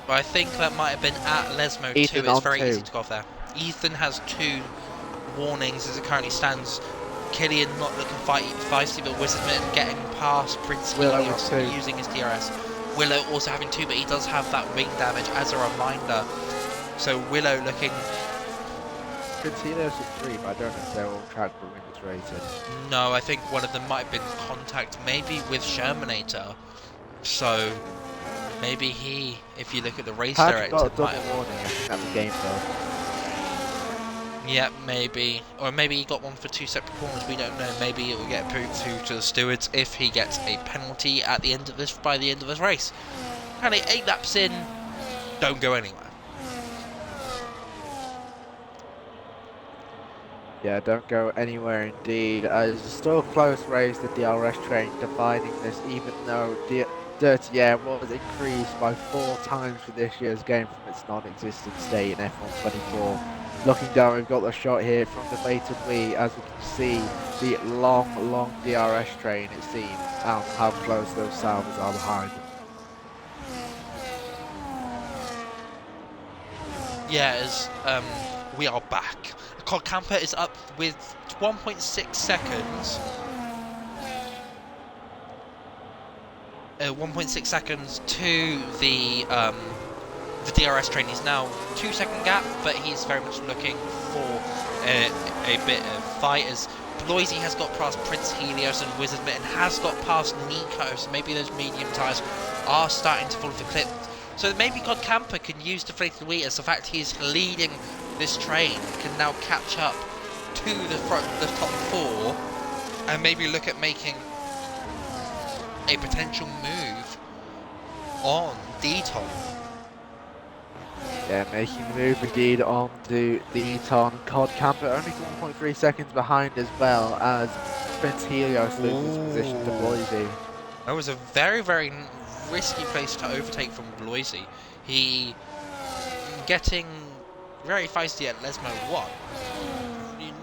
But I think that might have been at Lesmo Ethan 2. It's very 2. easy to go off there. Ethan has 2 warnings as it currently stands. Killian not looking feisty, but WizardMitten getting past Prince Helios using his DRS. Willow also having 2, but he does have that wing damage as a reminder. So Willow looking... Prince Helios is 3, but I don't know if they're all track limits rated. No, I think one of them might have been contact, maybe with Shermanator. So... maybe he, if you look at the race director, got a double warning at the game though. Yeah, maybe. Or maybe he got one for 2 separate corners, we don't know. Maybe it will get put through to the stewards if he gets a penalty at the end of this, by the end of this race. Currently 8 laps in, don't go anywhere. Yeah, don't go anywhere indeed. It's still a close race, the DRS train dividing this, even though Dirty Air was increased by 4 times for this year's game from its non-existent state in F1 24. Looking down, we've got the shot here from the Baited Wii, as we can see the long DRS train, it seems, and how close those salvos are behind. Yes, we are back. Cod Camper is up with 1.6 seconds. 1.6 seconds to the DRS train. He's now 2-second gap, but he's very much looking for a bit of fight as Bloisey has got past Prince Helios and WizardMitten has got past Nico, so maybe those medium tyres are starting to fall off the cliff. So maybe God Camper can use deflated wheat as the fact he's leading this train can now catch up to the top four and maybe look at making a potential move on Deton. Yeah, making the move indeed on the Eton. Cod Camper only 1.3 seconds behind as well as Prince Helios loses position to Bloisey. That was a very, very risky place to overtake from Bloisey. He getting very feisty at Lesmo 1.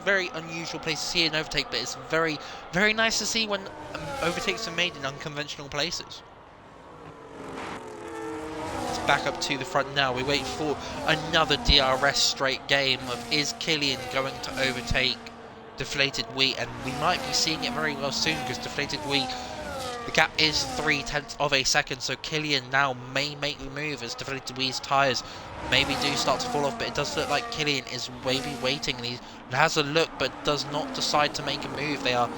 Very unusual place to see an overtake, but it's very, very nice to see when overtakes are made in unconventional places. It's back up to the front now. We wait for another DRS straight game of is Killian going to overtake Deflated Wheat, and we might be seeing it very well soon because Deflated Wheat, the gap is 0.3 of a second, so Killian now may make the move as Deflated Wheat's tyres maybe do start to fall off, but it does look like Killian is maybe waiting and he has a look but does not decide to make a move. They are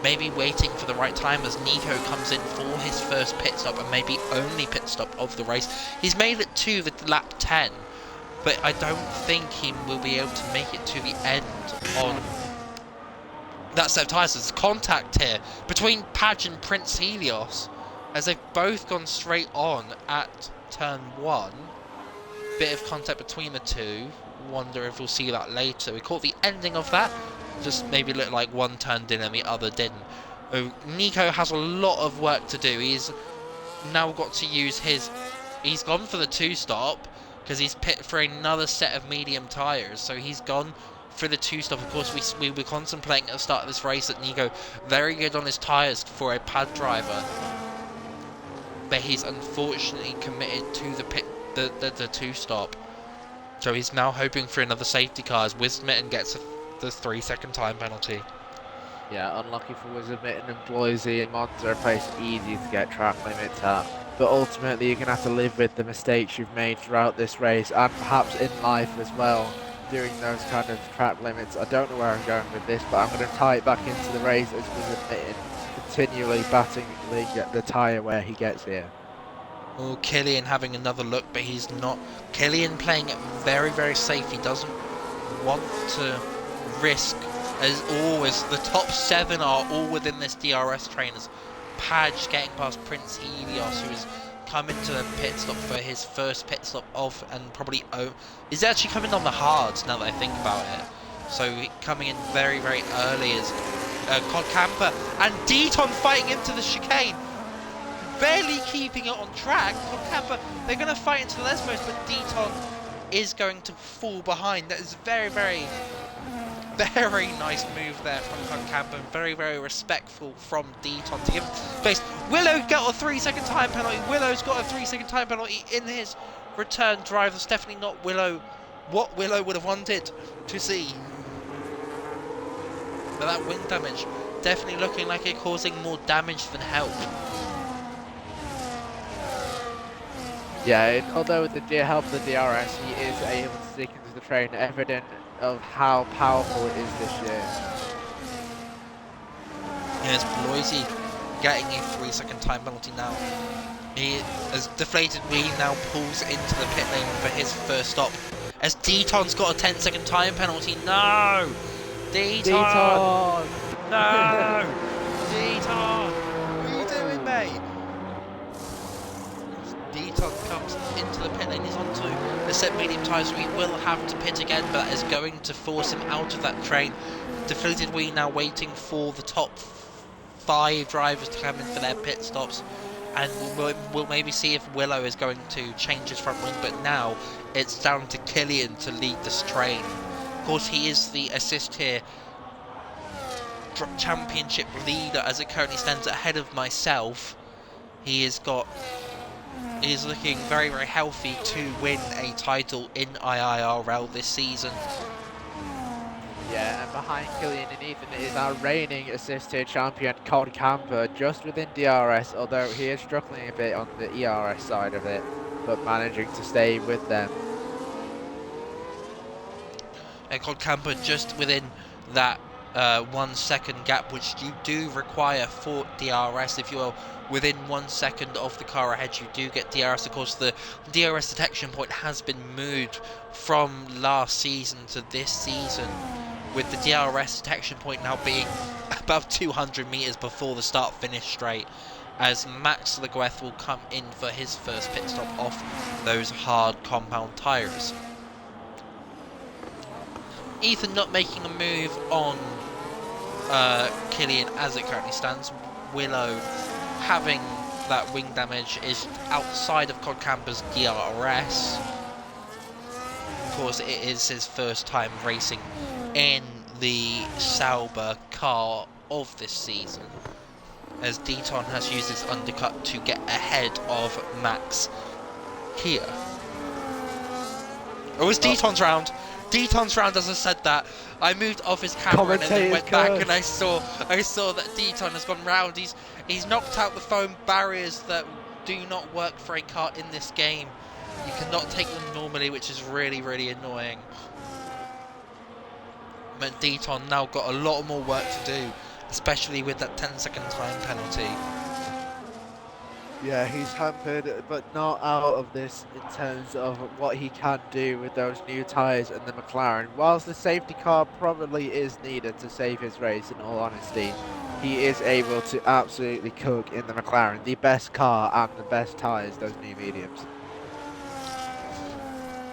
maybe waiting for the right time as Nico comes in for his first pit stop and maybe only pit stop of the race. He's made it to the lap 10, but I don't think he will be able to make it to the end on that set of tyres. There's contact here between Padge and Prince Helios as they've both gone straight on at turn 1. Bit of contact between the two. Wonder if we'll see that later. We caught the ending of that. Just maybe looked like one turned in and the other didn't. Nico has a lot of work to do. He's now got to use his... He's gone for the 2-stop because he's pit for another set of medium tyres. So he's gone for the 2-stop. Of course, we were contemplating at the start of this race that Nico very good on his tyres for a pad driver. But he's unfortunately committed to the 2-stop. So he's now hoping for another safety car as WizardMitten gets the 3-second time penalty. Yeah, unlucky for WizardMitten and Bloisey and Monza, a place easy to get track limits at. But ultimately you're going to have to live with the mistakes you've made throughout this race and perhaps in life as well, doing those kind of track limits. I don't know where I'm going with this, but I'm going to tie it back into the race as WizardMitten continually batting the tyre where he gets here. Oh, Killian having another look, but he's not. Killian playing it very, very safe. He doesn't want to risk, as always. The top 7 are all within this DRS train as Padge getting past Prince Helios, who has come into the pit stop for his first pit stop of, and probably is actually coming on the hards now that I think about it. So coming in very, very early as Cod Camper and Deton fighting into the chicane. Barely keeping it on track. Cod Camper, they're going to fight into the Lesmos, but Deton is going to fall behind. That is very, very, very nice move there from Cod Camper. Very, very respectful from Deton to give him space. Willow got a 3-second time penalty. Willow's got a 3-second time penalty in his return drive. That's definitely not what Willow would have wanted to see. But that wind damage definitely looking like it causing more damage than help. Yeah, although with the help of the DRS, he is able to stick into the train, evident of how powerful it is this year. Here's Bloisey getting a 3-second time penalty now. He has Deflated Wheel now pulls into the pit lane for his first stop. As Deton's got a 10-second time penalty. No! Deton! No! Deton! What are you doing, mate? Deton comes into the pit lane. He's onto the set medium tyres, so he will have to pit again, but that is going to force him out of that train. Deflated Wheel now waiting for the top 5 drivers to come in for their pit stops, and we'll maybe see if Willow is going to change his front wing, but now it's down to Killian to lead this train. Of course, he is the assist here championship leader as it currently stands, ahead of myself. He has got is looking very, very healthy to win a title in IIRL this season. Yeah, and behind Killian and Ethan is our reigning assisted champion, Cod Camper, just within DRS, although he is struggling a bit on the ERS side of it, but managing to stay with them. And Cod Camper just within that 1 second gap, which you do require for DRS. If you're within 1 second of the car ahead, you do get DRS. Of course, the DRS detection point has been moved from last season to this season, with the DRS detection point now being above 200 meters before the start-finish straight, as Max Legueth will come in for his first pit stop off those hard compound tyres. Ethan not making a move on Killian as it currently stands. Willow having that wing damage is outside of Cod Camper's DRS. Of course, it is his first time racing in the Sauber car of this season, as Deton has used his undercut to get ahead of Max here. Oh, it's Deton's round. Deton's round, as I said that. I moved off his camera and then went back and I saw that Deton has gone round. He's knocked out the foam barriers that do not work for a car in this game. You cannot take them normally, which is really, really annoying. But Deton now got a lot more work to do, especially with that 10-second time penalty. Yeah, he's hampered, but not out of this in terms of what he can do with those new tyres and the McLaren. Whilst the safety car probably is needed to save his race, in all honesty, he is able to absolutely cook in the McLaren. The best car and the best tyres, those new mediums.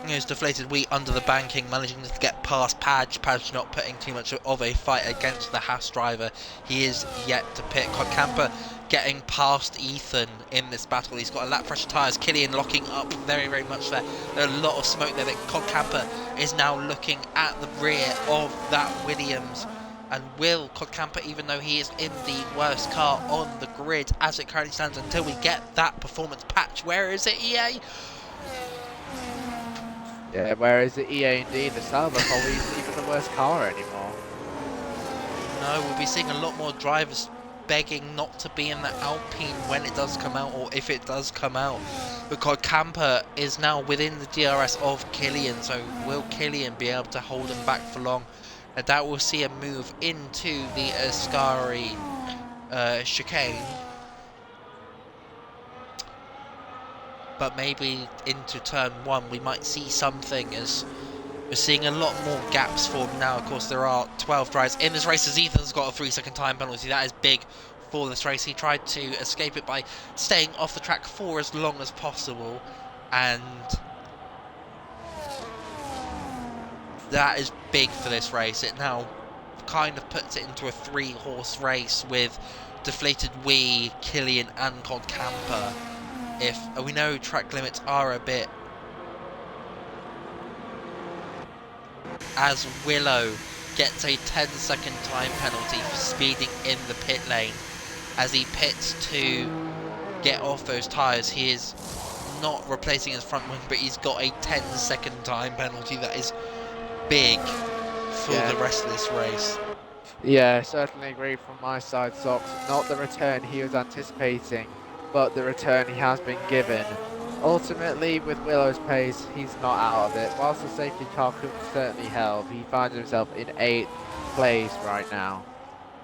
He's deflated wheat under the banking, managing to get past Padge. Padge not putting too much of a fight against the Haas driver. He is yet to pit. Cod Camper getting past Ethan in this battle. He's got a lap pressure tyres. Killian locking up very, very much there. There's a lot of smoke there. That Cod Camper is now looking at the rear of that Williams. And will Cod Camper, even though he is in the worst car on the grid as it currently stands, until we get that performance patch? Where is it, EA? Yeah, whereas the ENG, the Sauber probably isn't even the worst car anymore. No, we'll be seeing a lot more drivers begging not to be in the Alpine when it does come out, or if it does come out, because Camper is now within the DRS of Killian. So will Killian be able to hold him back for long? I doubt we'll see a move into the Ascari chicane, but maybe into turn one we might see something, as we're seeing a lot more gaps form now. Of course, there are 12 drivers in this race, as Ethan's got a 3-second time penalty. That is big for this race. He tried to escape it by staying off the track for as long as possible, and that is big for this race. It now kind of puts it into a 3-horse race with Deflated Wee, Killian and Cod Camper. If we know track limits are a bit, as Willow gets a 10-second time penalty for speeding in the pit lane as he pits to get off those tyres. He is not replacing his front wing, but he's got a 10-second time penalty that is big for the rest of this race. Yeah, certainly agree from my side, Sox. Not the return he was anticipating, but the return he has been given. Ultimately, with Willow's pace, he's not out of it. Whilst the safety car could certainly help, he finds himself in 8th place right now.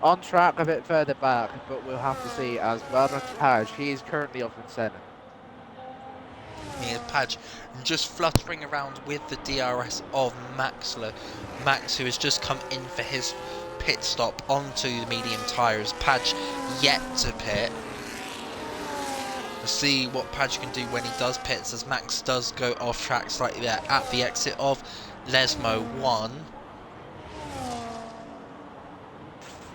On track a bit further back, but we'll have to see, as well done to Padge. He is currently up in 7th. Here's Padge just fluttering around with the DRS of Max, who has just come in for his pit stop onto the medium tyres. Padge yet to pit. We'll see what Padge can do when he does pits, as Max does go off track slightly there at the exit of Lesmo 1.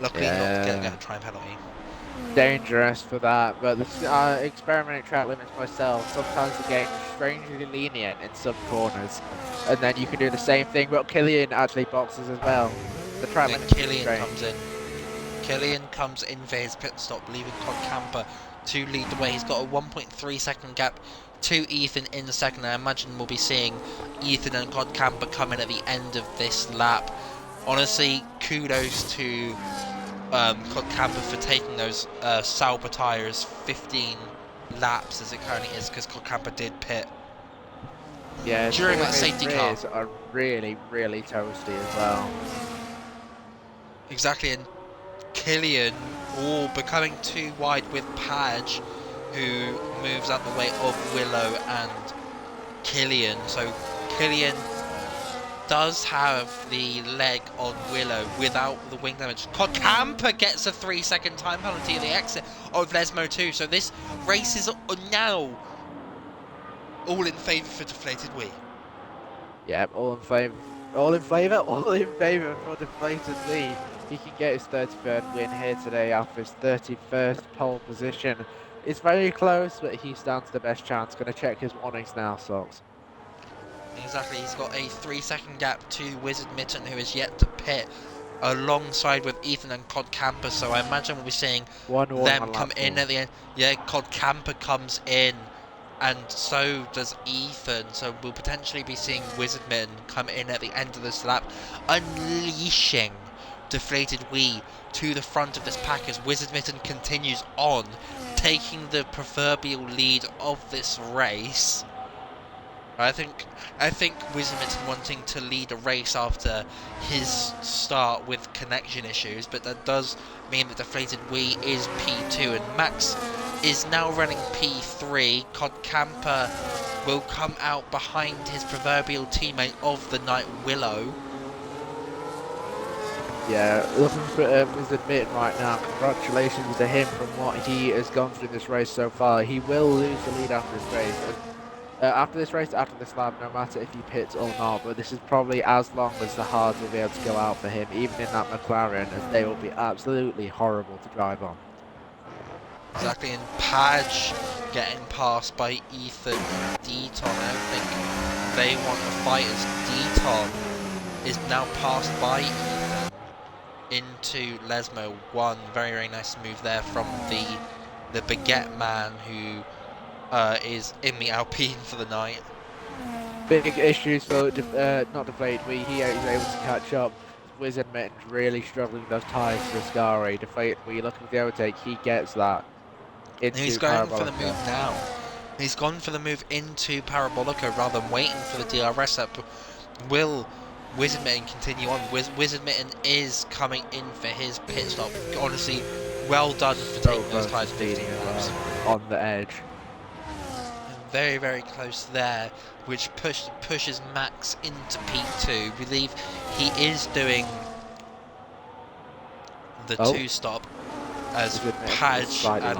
Luckily not getting a time penalty. Dangerous for that, but experimenting track limits myself. Sometimes the game is strangely lenient in some corners, and then you can do the same thing, but Killian actually boxes as well. The track limit Killian comes in. Killian comes in for his pit stop, leaving Camper to lead the way. He's got a 1.3 second gap to Ethan in the second. I imagine we'll be seeing Ethan and Camper come in at the end of this lap. Honestly, kudos to Camper for taking those Sauber tyres 15 laps as it currently is, because Camper did pit Yeah, during that his safety car. rears are really, really toasty as well. Exactly, and Killian all becoming too wide with Padge, who moves out the way of Willow and Killian. So Killian does have the leg on Willow without the wing damage. Camper gets a 3-second time penalty at the exit of Lesmo 2. So this race is now all in favour for Deflated Wii. Yep, all in favour for Deflated Wii. He can get his 33rd win here today after his 31st pole position. It's very close, but he stands the best chance. Going to check his warnings now, Socks. Exactly, he's got a 3-second gap to WizardMitten, who is yet to pit alongside with Ethan and Camper. So I imagine we'll be seeing them come in at the end. Yeah, Camper comes in, and so does Ethan. So we'll potentially be seeing WizardMitten come in at the end of this lap, unleashing Deflated Wii to the front of this pack as WizardMitten continues on, taking the proverbial lead of this race. I think WizardMitten wanting to lead a race after his start with connection issues, but that does mean that Deflated Wii is P2 and Max is now running P3. Camper will come out behind his proverbial teammate of the night, Willow. Yeah, looking for WizardMitten right now. Congratulations to him from what he has gone through this race so far. He will lose the lead after this race. After this lap, no matter if he pits or not, but this is probably as long as the hards will be able to go out for him, even in that McLaren, as they will be absolutely horrible to drive on. Exactly, and Padge getting passed by Ethan Deton. I don't think they want to fight as Deton is now passed by Ethan into Lesmo 1. Very, very nice move there from the Baguette man who is in the Alpine for the night. Big issues for not Deflated Wii. He is able to catch up. WizardMitten's really struggling with those tyres for Ascari. Deflated Wii looking for the overtake. He gets that. He's going for the move now. He's gone for the move into Parabolica rather than waiting for the DRS up. Will WizardMitten continue on? WizardMitten is coming in for his pit stop. Honestly, well done for taking those tyres 15 laps. On the edge. Very, very close there, which pushes Max into P2. I believe he is doing the 2-stop as Padge and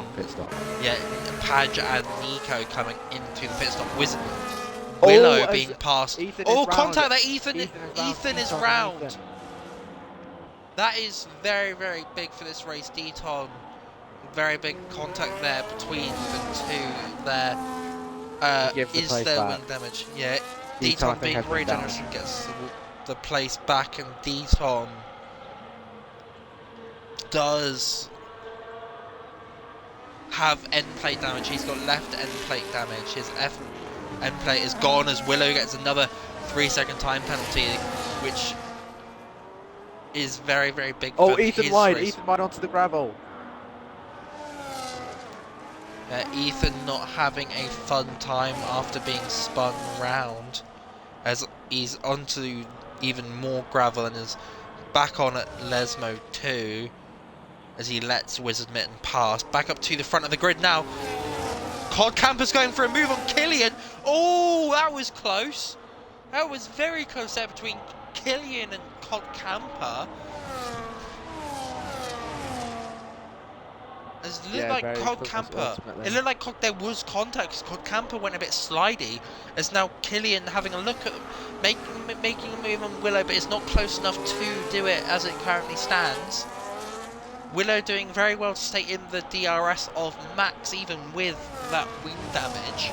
Nico coming into the pit stop. Willow being passed. Contact there, Ethan is round. That is very, very big for this race. Deton, very big contact there between the two there. Is there wing damage? Yeah, Deton being very generous and gets the place back, and Deton does have end plate damage. He's got left end plate damage. His end plate is gone as Willow gets another 3-second time penalty, which is very, very big for his race. Ethan wide onto the gravel. Ethan not having a fun time after being spun round, as he's onto even more gravel and is back on at Lesmo 2 as he lets WizardMitten pass. Back up to the front of the grid now. Camper's going for a move on Killian. Oh, that was close. That was very close there between Killian and Camper. It looked like Camper. It looked like there was contact because Camper went a bit slidey. As now Killian having a look at making a move on Willow, but it's not close enough to do it as it currently stands. Willow doing very well to stay in the DRS of Max, even with that wing damage.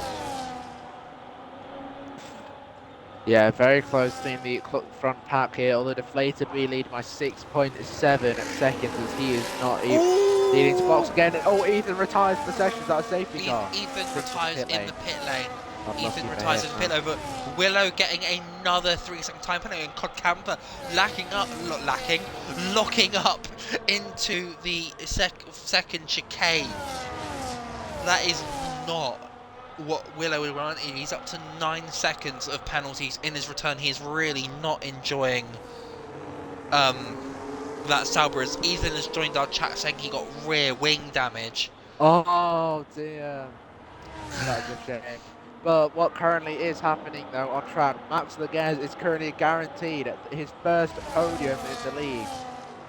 Yeah, very closely in the front pack here, although deflated we lead by 6.7 seconds as he is not leading to box Ooh! again. Oh, Ethan retires for sessions out of safety car. Ethan Sticks in the retires pit in lane. the pit lane. Unlucky Ethan for retires him, in the pit man. lane, but Willow getting another 3-second time penalty, and Camper locking up into the second chicane. That is not what Willow wanted. He's up to 9 seconds of penalties in his return. He is really not enjoying that Sauber, as Ethan has joined our chat saying he got rear wing damage. Oh dear. That's a shame. But what currently is happening though on track, Max Laguerre is currently guaranteed his first podium in the league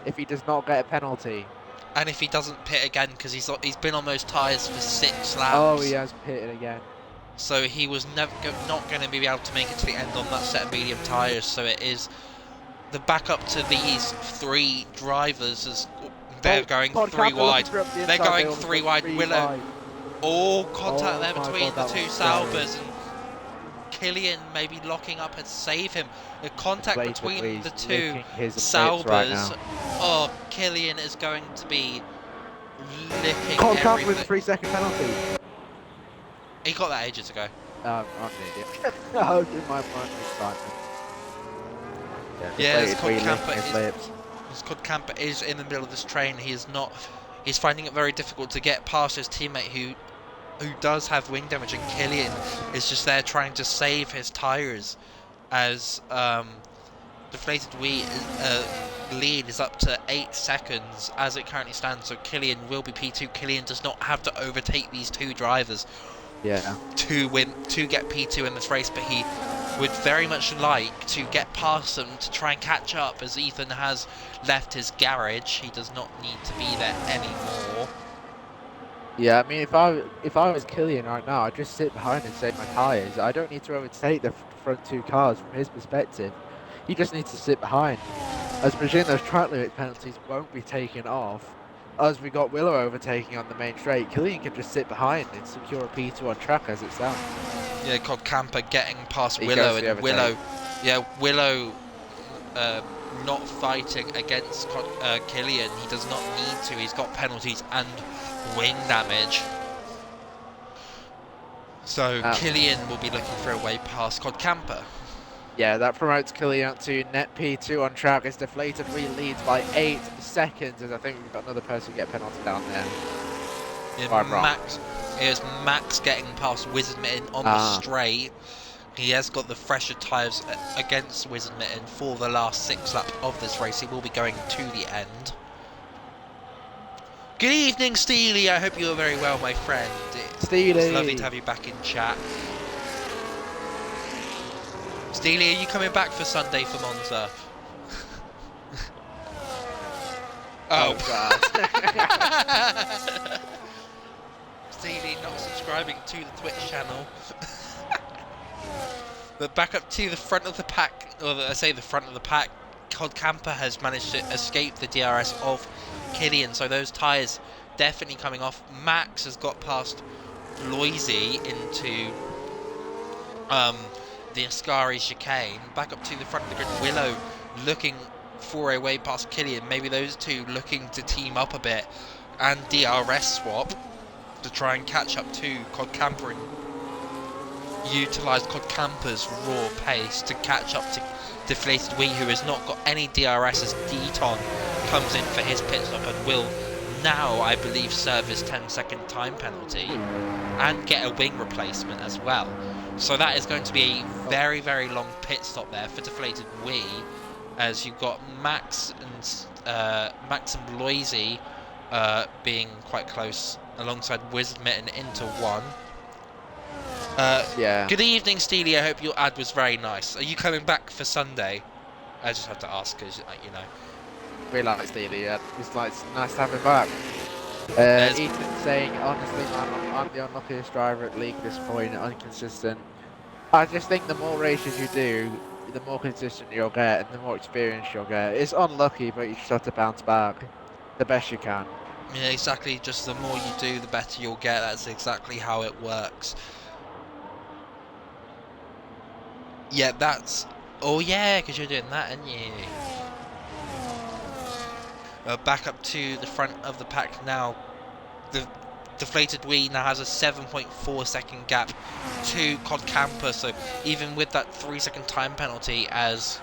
if he does not get a penalty. And if he doesn't pit again, because he's been on those tyres for 6 Oh, he laps, has pitted again. so he was never not going to be able to make it to the end on that set of medium tyres. So it is the backup to these 3 drivers as they're going God, 3 Kappa looking wide. for up the They're inside. They going all 3 look wide. three Willow, wide. all contact Oh there my between God, the that 2 was scary. Saubers, and Killian maybe locking up and save him. The contact Deflated between Wee's the 2 licking his lips right Saubers. now. Oh, Killian is going to be licking God, Kappa with a everything. 3-second penalty. He got that ages ago. I'm an idiot. Oh, in my mind, excitement. Yeah, Yeah, this deflated Wee licking his lips. Cod Camper is in the middle of this train. He is not. He's finding it very difficult to get past his teammate who does have wing damage, and Killian is just there trying to save his tyres as deflated Wee lead is up to 8 seconds as it currently stands. So Killian will be P2. Killian does not have to overtake these 2 drivers Yeah. to get P2 in this race, but he would very much like to get past them to try and catch up, as Ethan has left his garage. He does not need to be there anymore. Yeah, I mean, if I was Killian right now, I'd just sit behind and save my tyres. I don't need to overtake the front 2 cars from his perspective. He just needs to sit behind. As presume those track limit penalties won't be taken off, as we got Willow overtaking on the main straight, Killian can just sit behind and secure a P2 on track as it stands. Yeah, Cod Camper getting past He Willow, goes to and overtake. Willow not fighting against Killian. He does not need to. He's got penalties and wing damage. So Killian will be looking for a way past Cod Camper. Yeah, that promotes Killian to net P2 on track. As deflated leads by 8 seconds, as I think we've got another person get penalty down there. Here's Max getting past WizardMitten on the straight. He has got the fresher tyres against WizardMitten for the last 6 laps of this race. He will be going to the end. Good evening, Steely. I hope you are very well, my friend. It's lovely to have you back in chat. Steely, are you coming back for Sunday for Monza? Oh, God. Steely not subscribing to the Twitch channel. But back up to the front of the pack, or I say the front of the pack, Cod Camper has managed to escape the DRS of Killian, so those tyres definitely coming off. Max has got past Loisy into the Ascari chicane. Back up to the front of the grid, Willow looking for a way past Killian. Maybe those two looking to team up a bit and DRS swap to try and catch up to Cod Camper and utilise Cod Camper's raw pace to catch up to deflated Wee, who has not got any DRS as Deton comes in for his pit stop and will now, I believe, serve his 10-second time penalty and get a wing replacement as well. So that is going to be a very, very long pit stop there for deflated Wee, as you've got Max and Loisy being quite close alongside WizardMitten into one. Yeah. Good evening, Steely. I hope your ad was very nice. Are you coming back for Sunday? I just have to ask because, you know. We like Steely, yeah. It's nice to have him back. Ethan saying, honestly, man, I'm the unluckiest driver at league at this point, inconsistent. I just think the more races you do, the more consistent you'll get and the more experience you'll get. It's unlucky, but you just have to bounce back the best you can. Yeah, exactly. Just the more you do, the better you'll get. That's exactly how it works. Yeah, that's... Oh yeah, because you're doing that, aren't you? Back up to the front of the pack now. The deflated Wii now has a 7.4 second gap to Cod Camper, so even with that 3 second time penalty as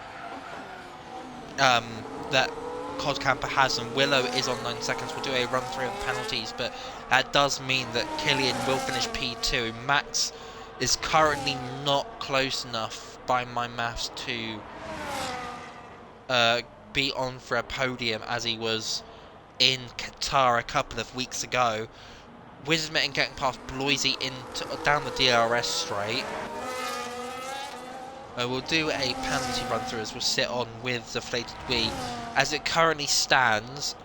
that Cod Camper has, and Willow is on 9 seconds, we'll do a run through of the penalties, but that does mean that Killian will finish P2. Max is currently not close enough by my maths to be on for a podium as he was in Qatar a couple of weeks ago. WizardMitten getting past Bloisey down the DRS straight. We'll do a penalty run through as we'll sit on with Deflated Wii. As it currently stands,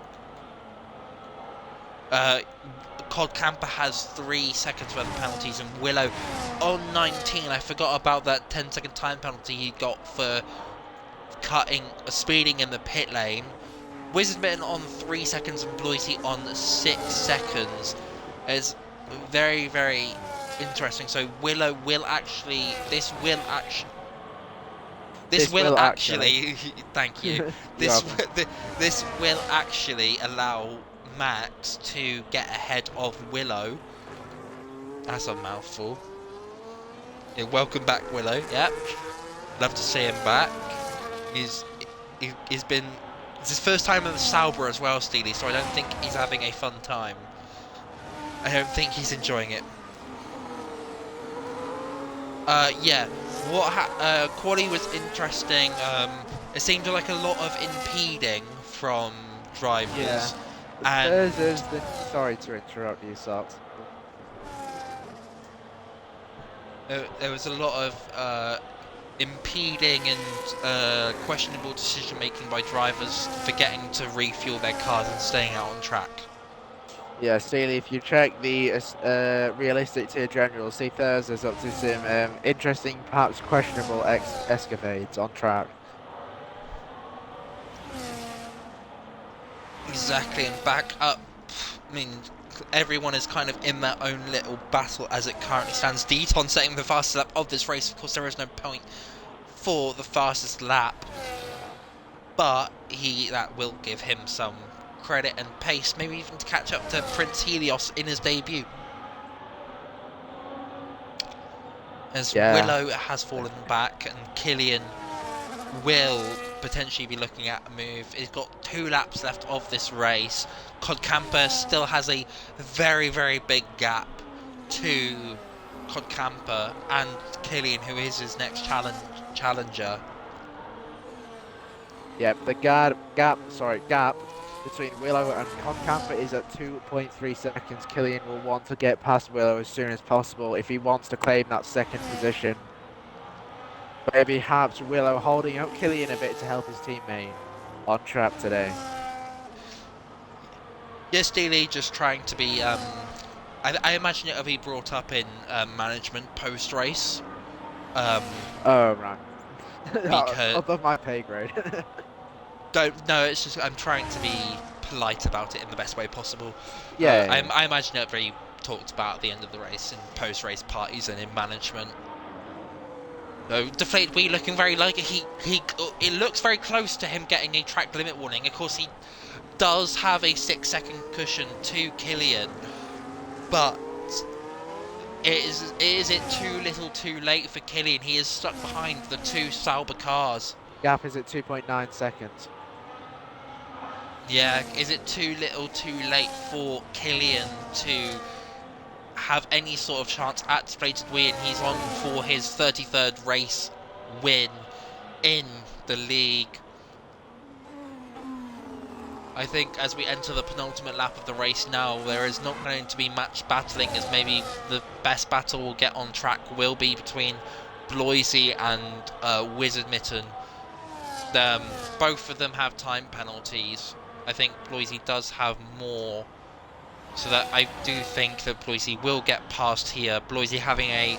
Cod Camper has 3 seconds worth of penalties, and Willow on 19. I forgot about that 10-second time penalty he got for speeding in the pit lane. WizardMitten on 3 seconds and Bloisey on 6 seconds. Is very, very interesting. So Willow will actually... This will actually... Thank you. This will actually allow Max to get ahead of Willow. That's a mouthful. Yeah, welcome back, Willow. Yep. Love to see him back. He's been... It's his first time in the Sauber as well, Steely, so I don't think he's having a fun time. I don't think he's enjoying it. Yeah. Quali was interesting. It seemed like a lot of impeding from drivers. Yeah. And Sorry to interrupt you, Socks. there was a lot of impeding and questionable decision making by drivers forgetting to refuel their cars and staying out on track. Yeah, Steely, if you check the realistic tier general, see Thursday's up to some interesting, perhaps questionable escapades on track. Exactly, and back up, I mean, everyone is kind of in their own little battle as it currently stands. Deaton setting the fastest lap of this race. Of course, there is no point for the fastest lap, but that will give him some credit and pace, maybe even to catch up to Prince Helios in his debut. As Willow has fallen back and Killian will potentially be looking at a move. He's got 2 laps left of this race. Cod Camper still has a very, very big gap to Cod Camper and Killian, who is his next challenger. Yep, the gap between Willow and Cod Camper is at 2.3 seconds. Killian will want to get past Willow as soon as possible if he wants to claim that second position. Maybe perhaps Willow holding up Killian a bit to help his teammate on track today. Yes, Steely just trying to be... I imagine it'll be brought up in management post-race. Oh, right. Because... Above my pay grade. No, it's just I'm trying to be polite about it in the best way possible. Yeah. I imagine it'll be talked about at the end of the race in post-race parties and in management. Deflated Wii looking very like it looks very close to him getting a track limit warning. Of course, he does have a 6-second cushion to Killian, but is it too little, too late for Killian? He is stuck behind the 2 Sauber cars. Gap is at 2.9 seconds. Yeah, is it too little, too late for Killian to have any sort of chance at Deflated Wii, and he's on for his 33rd race win in the league. I think as we enter the penultimate lap of the race now, there is not going to be much battling, as maybe the best battle we'll get on track will be between Bloisey and WizardMitten. Both of them have time penalties. I think Bloisey does have more, so that I do think that Bloisey will get past here. Bloisey having a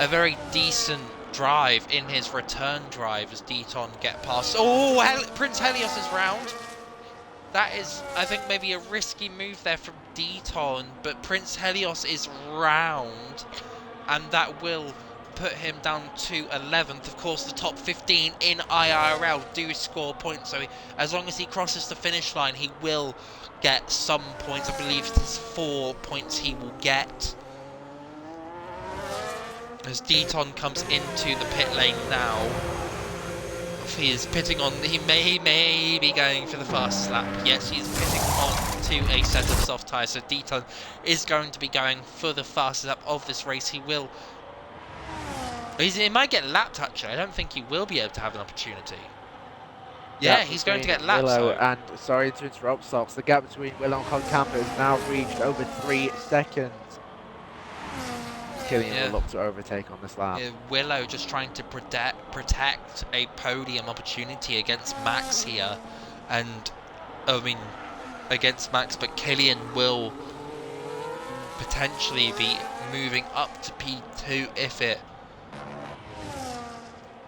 very decent drive in his return drive as Deaton get past. Oh, Prince Helios is round. That is, I think, maybe a risky move there from Deaton, but Prince Helios is round, and that will put him down to 11th. Of course, the top 15 in IIRL do score points, so as long as he crosses the finish line, he will get some points. I believe it is 4 points he will get. As Deton comes into the pit lane now, he is pitting on. He may be going for the fastest lap. Yes, he's pitting on to a set of soft tyres. So Deton is going to be going for the fastest lap of this race. He will. He might get lapped actually. I don't think he will be able to have an opportunity. Yeah, Gap he's going to get between lapped. Willow So and, sorry to interrupt, Socks, the gap between Willow and Colcamper has now reached over 3 seconds. Killian will look to overtake on this lap. Willow just trying to protect a podium opportunity against Max here, and I mean against Max, but Killian will potentially be moving up to P2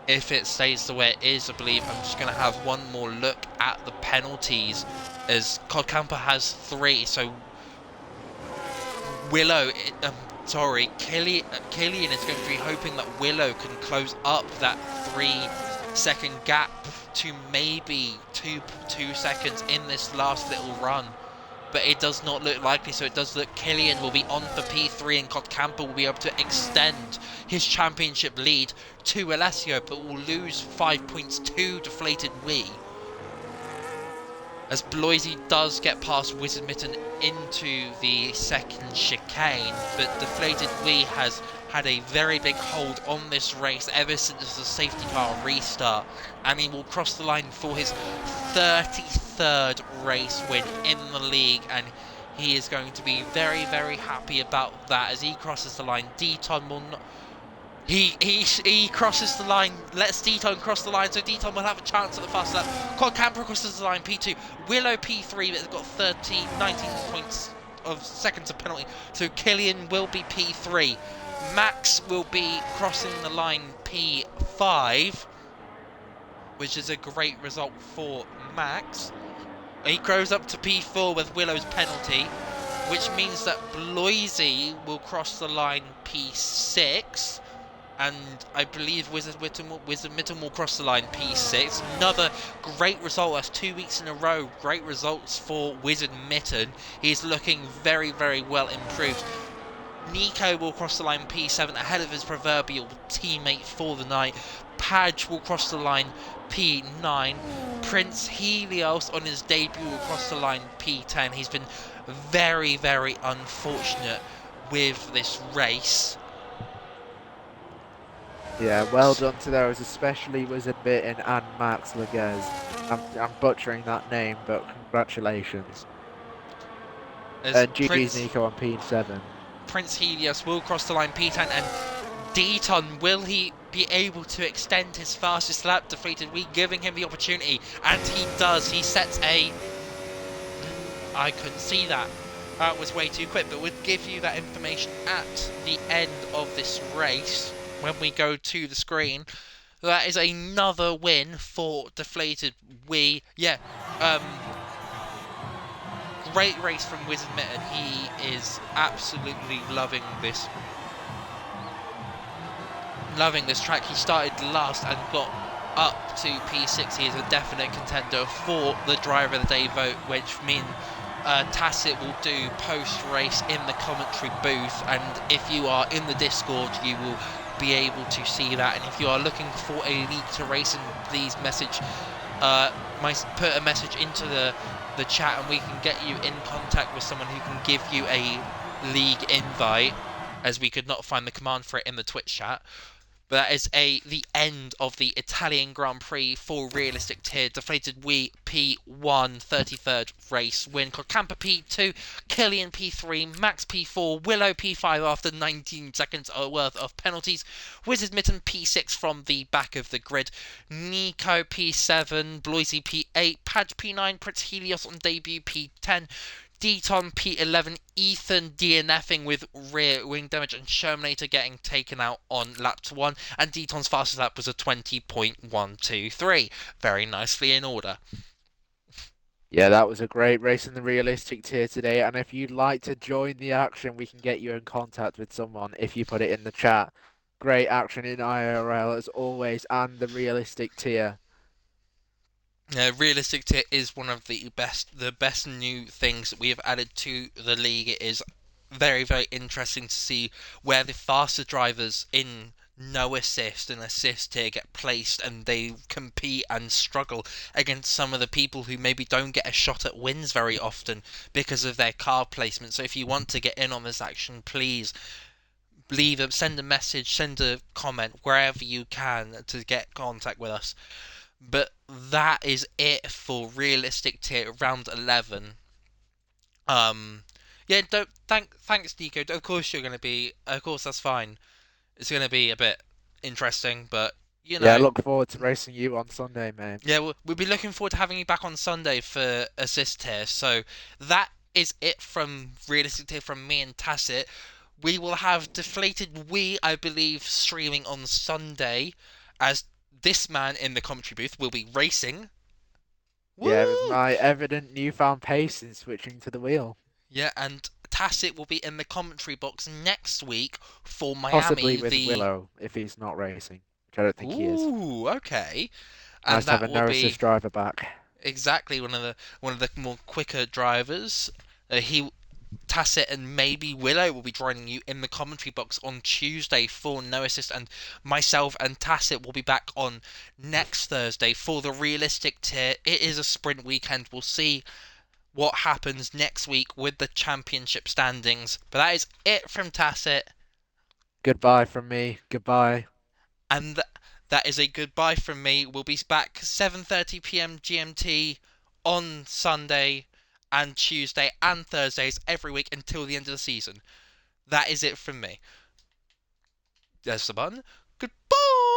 if it stays the way it is. I believe I'm just going to have one more look at the penalties, as Codcamper has 3, so Willow, Killian is going to be hoping that Willow can close up that 3-second gap to maybe two seconds in this last little run. But it does not look likely, so it does look Killian will be on for P3 and Codcamper will be able to extend his championship lead to Alessio, but will lose 5 points to Deflated Wii. As Bloisey does get past WizardMitten into the second chicane, but Deflated Wii has had a very big hold on this race ever since the safety car restart, and he will cross the line for his 33rd race win in the league, and he is going to be very, very happy about that. As he crosses the line, Deton will not. He crosses the line, lets Deton cross the line, so Deton will have a chance at the fast lap. Codcamper crosses the line, P2. Willow P3, but has got 19 points of seconds of penalty. So Killian will be P3. Max will be crossing the line P5, which is a great result for Max. He grows up to P4 with Willow's penalty, which means that Bloisey will cross the line P6. And I believe WizardMitten will cross the line P6. Another great result. That's 2 weeks in a row. Great results for WizardMitten. He's looking very, very well improved. Nico will cross the line P7 ahead of his proverbial teammate for the night. Padge will cross the line P9. Prince Helios on his debut will cross the line P10. He's been very, very unfortunate with this race. Yeah, well done to those, especially WizardMitten and Max Laguez. I'm butchering that name, but congratulations. And GG's Nico on P7. Prince Helios will cross the line P10, and Deton, will he be able to extend his fastest lap? Deflated Wii giving him the opportunity, and he does. He sets a... I couldn't see that. That was way too quick, but we'll give you that information at the end of this race. When we go to the screen, that is another win for Deflated Wii. Yeah, great race from WizardMitten. He is absolutely loving this track. He started last and got up to P6. He is a definite contender for the Driver of the Day vote, which means Tacit will do post-race in the commentary booth, and if you are in the Discord, you will be able to see that. And if you are looking for a league to race in, please message put a message into the chat, and we can get you in contact with someone who can give you a league invite, as we could not find the command for it in the Twitch chat. But that is the end of the Italian Grand Prix for Realistic Tier. Deflated Wii P1, 33rd race win. Codcamper P2, Killian P3, Max P4, Willow P5 after 19 seconds worth of penalties. WizardMitten P6 from the back of the grid. Nico P7, Bloisey P8, Padge P9, Prince Helios on debut P10. Deton P11, Ethan DNFing with rear wing damage, and Shermanator getting taken out on lap 1. And Deton's fastest lap was a 20.123. Very nicely in order. Yeah, that was a great race in the realistic tier today. And if you'd like to join the action, we can get you in contact with someone if you put it in the chat. Great action in IRL as always, and the realistic tier. Realistic tier is one of the best new things that we have added to the league. It is very, very interesting to see where the faster drivers in no assist and assist tier get placed, and they compete and struggle against some of the people who maybe don't get a shot at wins very often because of their car placement. So if you want to get in on this action, please send a message, send a comment wherever you can to get contact with us. But that is it for realistic tier round 11. Um, yeah, don't thanks Nico. Of course you're gonna be. Of course that's fine. It's gonna be a bit interesting, but you Yeah, I know, look forward to racing you on Sunday, mate. yeah, we'll be looking forward to having you back on Sunday for assist tier. So that is it from realistic tier from me and Tacit. We will have deflated I believe, streaming on Sunday, as this man in the commentary booth will be racing. Yeah, with Woo! my evident newfound pace in switching to the wheel. Yeah, and Tacit will be in the commentary box next week for Possibly Miami. with The Willow if he's not racing, which I don't think he is. Ooh, okay, and Nice to have that a will no be assist driver back. exactly one of the more quicker drivers. He Tacit and maybe Willow will be joining you in the commentary box on Tuesday for No Assist, and myself and Tacit will be back on next Thursday for the realistic tier. It is a sprint weekend. We'll see what happens next week with the championship standings. But that is it from Tacit, Goodbye from me. Goodbye. and that is a goodbye from me. We'll be back 7:30 p.m. GMT on Sunday and Tuesday and Thursdays every week until the end of the season. That is it from me. There's the button. Goodbye.